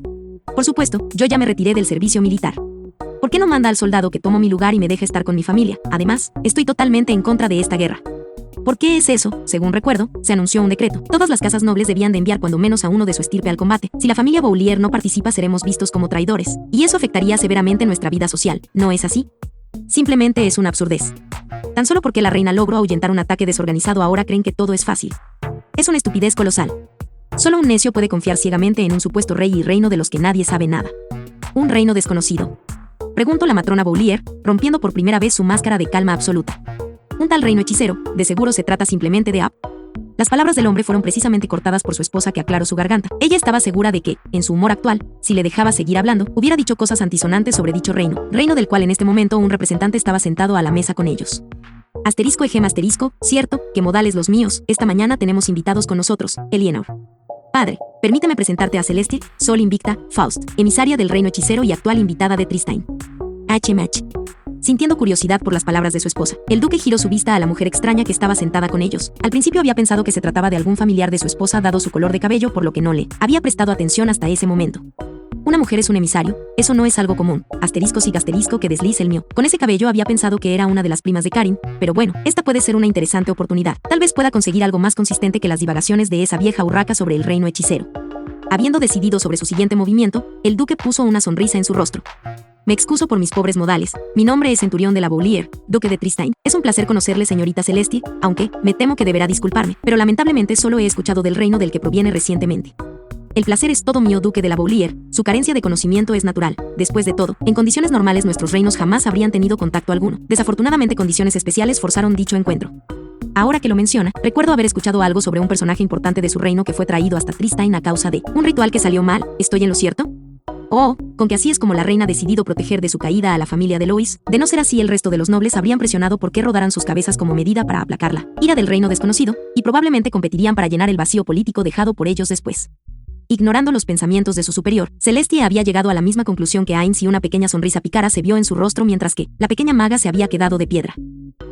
Por supuesto, yo ya me retiré del servicio militar. ¿Por qué no manda al soldado que tomó mi lugar y me deje estar con mi familia? Además, estoy totalmente en contra de esta guerra. ¿Por qué es eso? Según recuerdo, se anunció un decreto. Todas las casas nobles debían de enviar cuando menos a uno de su estirpe al combate. Si la familia Boulier no participa, seremos vistos como traidores. Y eso afectaría severamente nuestra vida social, ¿no es así? Simplemente es una absurdez. Tan solo porque la reina logró ahuyentar un ataque desorganizado ahora creen que todo es fácil. Es una estupidez colosal. Solo un necio puede confiar ciegamente en un supuesto rey y reino de los que nadie sabe nada. ¿Un reino desconocido?, preguntó la matrona Boulier, rompiendo por primera vez su máscara de calma absoluta. Un tal reino hechicero, de seguro se trata simplemente de Las palabras del hombre fueron precisamente cortadas por su esposa que aclaró su garganta. Ella estaba segura de que, en su humor actual, si le dejaba seguir hablando, hubiera dicho cosas antisonantes sobre dicho reino del cual en este momento un representante estaba sentado a la mesa con ellos. Asterisco ejem asterisco, cierto, qué modales los míos, esta mañana tenemos invitados con nosotros, Eleanor. Padre, permíteme presentarte a Celeste, Sol Invicta, Faust, emisaria del reino hechicero y actual invitada de Tristein. HMH. Sintiendo curiosidad por las palabras de su esposa, el duque giró su vista a la mujer extraña que estaba sentada con ellos. Al principio había pensado que se trataba de algún familiar de su esposa dado su color de cabello, por lo que no le había prestado atención hasta ese momento. Una mujer es un emisario, eso no es algo común. Asterisco sig asterisco que deslice el mío. Con ese cabello había pensado que era una de las primas de Karin, pero bueno, esta puede ser una interesante oportunidad. Tal vez pueda conseguir algo más consistente que las divagaciones de esa vieja urraca sobre el reino hechicero. Habiendo decidido sobre su siguiente movimiento, el duque puso una sonrisa en su rostro. Me excuso por mis pobres modales. Mi nombre es Centurión de la Boulier, duque de Tristein. Es un placer conocerle, señorita Celeste, aunque me temo que deberá disculparme, pero lamentablemente solo he escuchado del reino del que proviene recientemente. El placer es todo mío, duque de la Boulier. Su carencia de conocimiento es natural. Después de todo, en condiciones normales nuestros reinos jamás habrían tenido contacto alguno. Desafortunadamente, condiciones especiales forzaron dicho encuentro. Ahora que lo menciona, recuerdo haber escuchado algo sobre un personaje importante de su reino que fue traído hasta Tristein a causa de un ritual que salió mal. ¿Estoy en lo cierto? Oh, con que así es como la reina ha decidido proteger de su caída a la familia de Louis. De no ser así, el resto de los nobles habrían presionado por que rodaran sus cabezas como medida para aplacar la ira del reino desconocido, y probablemente competirían para llenar el vacío político dejado por ellos después. Ignorando los pensamientos de su superior, Celestia había llegado a la misma conclusión que Hines y una pequeña sonrisa pícara se vio en su rostro mientras que la pequeña maga se había quedado de piedra.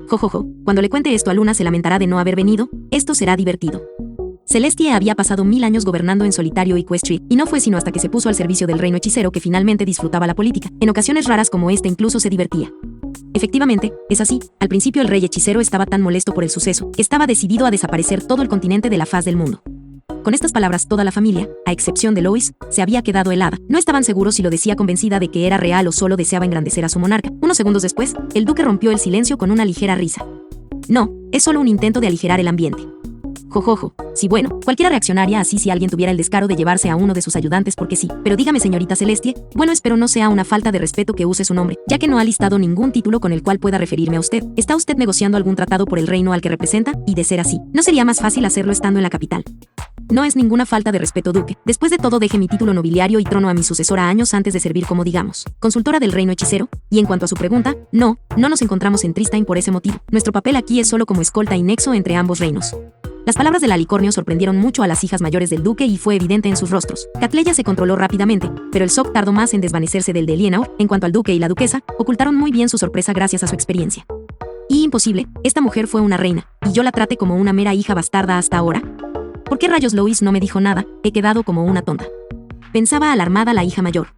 Jojojo, cuando le cuente esto a Luna se lamentará de no haber venido, esto será divertido. Celestia había pasado 1000 años gobernando en solitario Equestria, y no fue sino hasta que se puso al servicio del reino hechicero que finalmente disfrutaba la política. En ocasiones raras como esta incluso se divertía. Efectivamente, es así, al principio el rey hechicero estaba tan molesto por el suceso, que estaba decidido a desaparecer todo el continente de la faz del mundo. Con estas palabras toda la familia, a excepción de Louis, se había quedado helada. No estaban seguros si lo decía convencida de que era real o solo deseaba engrandecer a su monarca. Unos segundos después, el duque rompió el silencio con una ligera risa. No, es solo un intento de aligerar el ambiente. Jojojo. Sí, bueno, cualquiera reaccionaría así si alguien tuviera el descaro de llevarse a uno de sus ayudantes porque sí. Pero dígame, señorita Celestie, bueno, espero no sea una falta de respeto que use su nombre, ya que no ha listado ningún título con el cual pueda referirme a usted. ¿Está usted negociando algún tratado por el reino al que representa? Y de ser así, ¿no sería más fácil hacerlo estando en la capital? No es ninguna falta de respeto, duque. Después de todo, dejé mi título nobiliario y trono a mi sucesora años antes de servir como, digamos, consultora del reino hechicero. Y en cuanto a su pregunta, no nos encontramos en Tristine por ese motivo. Nuestro papel aquí es solo como escolta y nexo entre ambos reinos. Las palabras del alicornio sorprendieron mucho a las hijas mayores del duque y fue evidente en sus rostros. Catleya se controló rápidamente, pero el shock tardó más en desvanecerse del de Lienor. En cuanto al duque y la duquesa, ocultaron muy bien su sorpresa gracias a su experiencia. Y imposible, esta mujer fue una reina, y yo la traté como una mera hija bastarda hasta ahora. ¿Por qué rayos Lois no me dijo nada? He quedado como una tonta. Pensaba alarmada la hija mayor.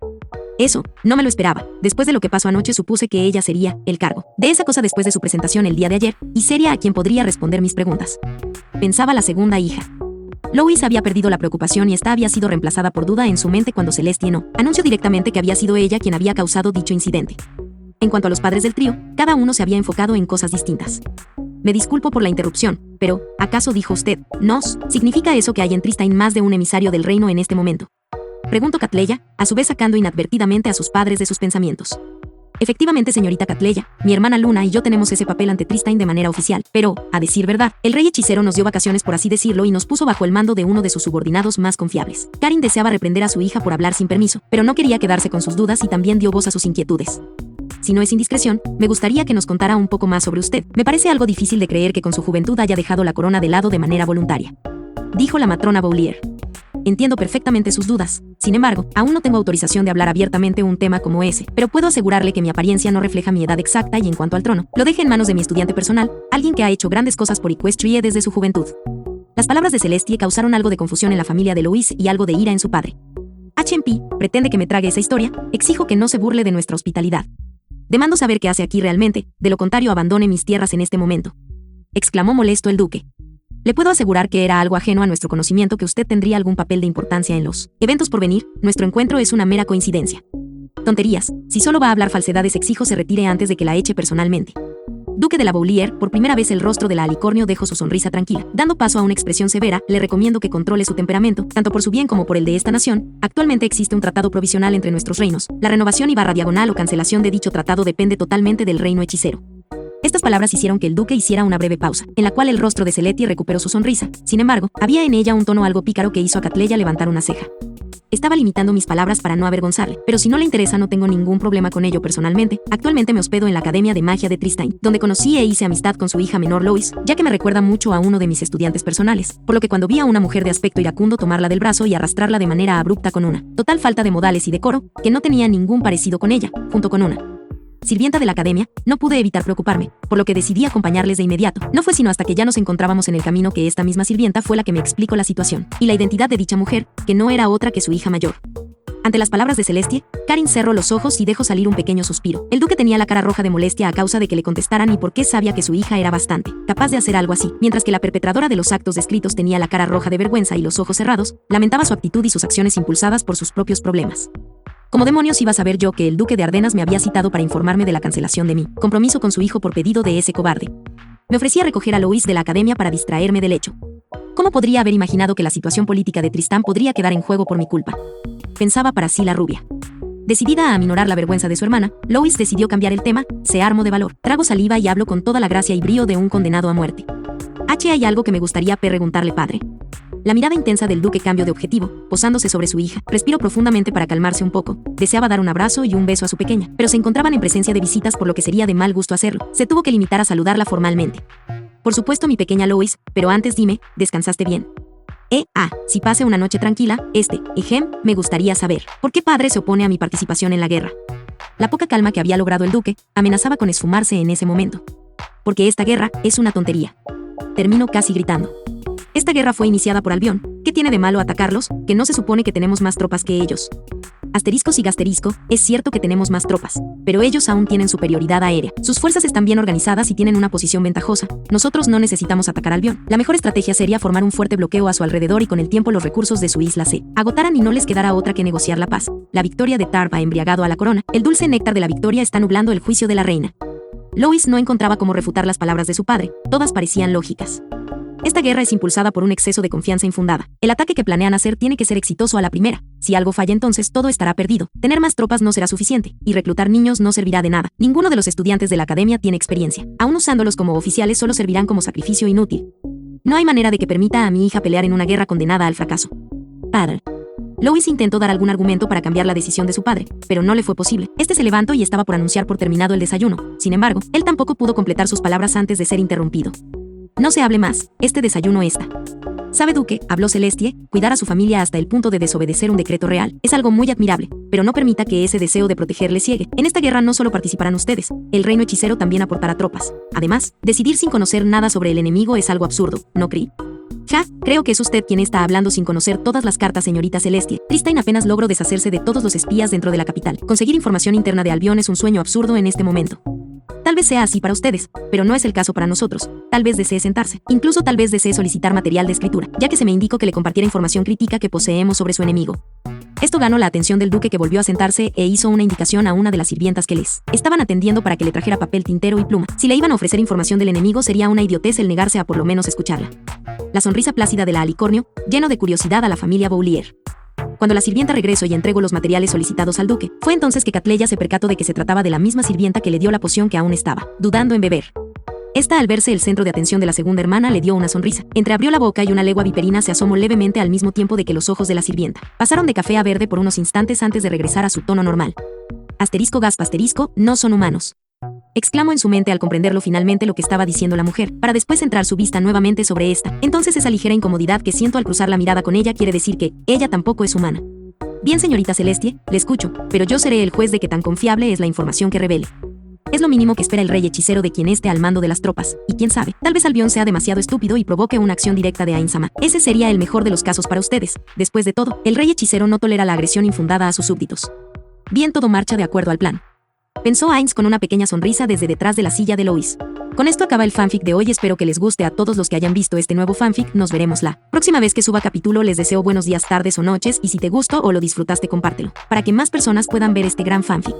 Eso, no me lo esperaba. Después de lo que pasó anoche supuse que ella sería el cargo de esa cosa después de su presentación el día de ayer, y sería a quien podría responder mis preguntas. Pensaba la segunda hija. Lois había perdido la preocupación y esta había sido reemplazada por duda en su mente cuando Celestie no anunció directamente que había sido ella quien había causado dicho incidente. En cuanto a los padres del trío, cada uno se había enfocado en cosas distintas. Me disculpo por la interrupción, pero, ¿acaso dijo usted, nos? ¿Significa eso que hay en Tristine más de un emisario del reino en este momento? Preguntó Catleya, a su vez sacando inadvertidamente a sus padres de sus pensamientos. Efectivamente, señorita Catleya, mi hermana Luna y yo tenemos ese papel ante Tristine de manera oficial, pero, a decir verdad, el rey hechicero nos dio vacaciones por así decirlo y nos puso bajo el mando de uno de sus subordinados más confiables. Karin deseaba reprender a su hija por hablar sin permiso, pero no quería quedarse con sus dudas y también dio voz a sus inquietudes. Si no es indiscreción, me gustaría que nos contara un poco más sobre usted. Me parece algo difícil de creer que con su juventud haya dejado la corona de lado de manera voluntaria. Dijo la matrona Boulier. Entiendo perfectamente sus dudas. Sin embargo, aún no tengo autorización de hablar abiertamente un tema como ese, pero puedo asegurarle que mi apariencia no refleja mi edad exacta y en cuanto al trono, lo deje en manos de mi estudiante personal, alguien que ha hecho grandes cosas por Equestria desde su juventud. Las palabras de Celestie causaron algo de confusión en la familia de Lois y algo de ira en su padre. HMP, pretende que me trague esa historia, exijo que no se burle de nuestra hospitalidad. Demando saber qué hace aquí realmente, de lo contrario abandone mis tierras en este momento. Exclamó molesto el duque. Le puedo asegurar que era algo ajeno a nuestro conocimiento que usted tendría algún papel de importancia en los eventos por venir. Nuestro encuentro es una mera coincidencia. Tonterías, si solo va a hablar falsedades exijo se retire antes de que la eche personalmente. Duque de la Boulier, por primera vez el rostro de la alicornio dejó su sonrisa tranquila, dando paso a una expresión severa. Le recomiendo que controle su temperamento, tanto por su bien como por el de esta nación. Actualmente existe un tratado provisional entre nuestros reinos. La renovación /diagonal o cancelación de dicho tratado depende totalmente del reino hechicero. Estas palabras hicieron que el duque hiciera una breve pausa, en la cual el rostro de Celestie recuperó su sonrisa. Sin embargo, había en ella un tono algo pícaro que hizo a Catleya levantar una ceja. Estaba limitando mis palabras para no avergonzarle, pero si no le interesa no tengo ningún problema con ello personalmente. Actualmente me hospedo en la Academia de Magia de Tristine, donde conocí e hice amistad con su hija menor Lois, ya que me recuerda mucho a uno de mis estudiantes personales, por lo que cuando vi a una mujer de aspecto iracundo tomarla del brazo y arrastrarla de manera abrupta con una total falta de modales y decoro, que no tenía ningún parecido con ella, junto con una sirvienta de la academia, no pude evitar preocuparme, por lo que decidí acompañarles de inmediato. No fue sino hasta que ya nos encontrábamos en el camino que esta misma sirvienta fue la que me explicó la situación, y la identidad de dicha mujer, que no era otra que su hija mayor. Ante las palabras de Celestie, Karin cerró los ojos y dejó salir un pequeño suspiro. El duque tenía la cara roja de molestia a causa de que le contestaran y porque sabía que su hija era bastante capaz de hacer algo así, mientras que la perpetradora de los actos descritos tenía la cara roja de vergüenza y los ojos cerrados, lamentaba su actitud y sus acciones impulsadas por sus propios problemas. ¿Cómo demonios iba a saber yo que el duque de Ardenas me había citado para informarme de la cancelación de mi compromiso con su hijo por pedido de ese cobarde? Me ofrecía recoger a Lois de la academia para distraerme del hecho. ¿Cómo podría haber imaginado que la situación política de Tristán podría quedar en juego por mi culpa? Pensaba para sí la rubia. Decidida a aminorar la vergüenza de su hermana, Lois decidió cambiar el tema. Se armó de valor. Trago saliva y hablo con toda la gracia y brío de un condenado a muerte. ¿Hay algo que me gustaría preguntarle, padre? La mirada intensa del duque cambió de objetivo, posándose sobre su hija. Respiró profundamente para calmarse un poco. Deseaba dar un abrazo y un beso a su pequeña, pero se encontraban en presencia de visitas por lo que sería de mal gusto hacerlo. Se tuvo que limitar a saludarla formalmente. Por supuesto, mi pequeña Lois, pero antes dime, ¿descansaste bien? Si pase una noche tranquila, me gustaría saber, ¿por qué padre se opone a mi participación en la guerra? La poca calma que había logrado el duque, amenazaba con esfumarse en ese momento. Porque esta guerra es una tontería. Terminó casi gritando. Esta guerra fue iniciada por Albión. ¿Qué tiene de malo atacarlos? ¿Que no se supone que tenemos más tropas que ellos? Asteriscos y gasterisco, es cierto que tenemos más tropas, pero ellos aún tienen superioridad aérea. Sus fuerzas están bien organizadas y tienen una posición ventajosa. Nosotros no necesitamos atacar a Albión. La mejor estrategia sería formar un fuerte bloqueo a su alrededor y con el tiempo los recursos de su isla se agotaran y no les quedara otra que negociar la paz. La victoria de Tarp ha embriagado a la corona. El dulce néctar de la victoria está nublando el juicio de la reina. Lois no encontraba cómo refutar las palabras de su padre. Todas parecían lógicas. Esta guerra es impulsada por un exceso de confianza infundada. El ataque que planean hacer tiene que ser exitoso a la primera. Si algo falla, entonces todo estará perdido. Tener más tropas no será suficiente, y reclutar niños no servirá de nada. Ninguno de los estudiantes de la academia tiene experiencia. Aún usándolos como oficiales solo servirán como sacrificio inútil. No hay manera de que permita a mi hija pelear en una guerra condenada al fracaso. Padre. Lois intentó dar algún argumento para cambiar la decisión de su padre, pero no le fue posible. Este se levantó y estaba por anunciar por terminado el desayuno. Sin embargo, él tampoco pudo completar sus palabras antes de ser interrumpido. No se hable más, este desayuno está. ¿Sabe, Duque?, habló Celestie, cuidar a su familia hasta el punto de desobedecer un decreto real es algo muy admirable, pero no permita que ese deseo de proteger le ciegue. En esta guerra no solo participarán ustedes, el reino hechicero también aportará tropas. Además, decidir sin conocer nada sobre el enemigo es algo absurdo, ¿no cree? Ja, creo que es usted quien está hablando sin conocer todas las cartas, señorita Celestie. Tristain apenas logró deshacerse de todos los espías dentro de la capital. Conseguir información interna de Albion es un sueño absurdo en este momento. Tal vez sea así para ustedes, pero no es el caso para nosotros. Tal vez desee sentarse. Incluso tal vez desee solicitar material de escritura, ya que se me indicó que le compartiera información crítica que poseemos sobre su enemigo. Esto ganó la atención del duque, que volvió a sentarse e hizo una indicación a una de las sirvientas que les estaban atendiendo para que le trajera papel, tintero y pluma. Si le iban a ofrecer información del enemigo, sería una idiotez el negarse a por lo menos escucharla. La sonrisa plácida de la alicornio llenó de curiosidad a la familia Boulier. Cuando la sirvienta regresó y entregó los materiales solicitados al duque, fue entonces que Catleya se percató de que se trataba de la misma sirvienta que le dio la poción, que aún estaba dudando en beber. Esta, al verse el centro de atención de la segunda hermana, le dio una sonrisa. Entreabrió la boca y una legua viperina se asomó levemente al mismo tiempo de que los ojos de la sirvienta pasaron de café a verde por unos instantes antes de regresar a su tono normal. Asterisco gaspa asterisco, no son humanos. Exclamó en su mente al comprenderlo finalmente lo que estaba diciendo la mujer, para después centrar su vista nuevamente sobre esta. Entonces esa ligera incomodidad que siento al cruzar la mirada con ella quiere decir que ella tampoco es humana. Bien, señorita Celestie, le escucho, pero yo seré el juez de qué tan confiable es la información que revele. Es lo mínimo que espera el rey hechicero de quien esté al mando de las tropas, y quién sabe, tal vez Albion sea demasiado estúpido y provoque una acción directa de Ain-sama. Ese sería el mejor de los casos para ustedes. Después de todo, el rey hechicero no tolera la agresión infundada a sus súbditos. Bien, todo marcha de acuerdo al plan, pensó Ainz con una pequeña sonrisa desde detrás de la silla de Lois. Con esto acaba el fanfic de hoy. Espero que les guste a todos los que hayan visto este nuevo fanfic. Nos veremos la próxima vez que suba capítulo. Les deseo buenos días, tardes o noches, y si te gustó o lo disfrutaste, compártelo, para que más personas puedan ver este gran fanfic.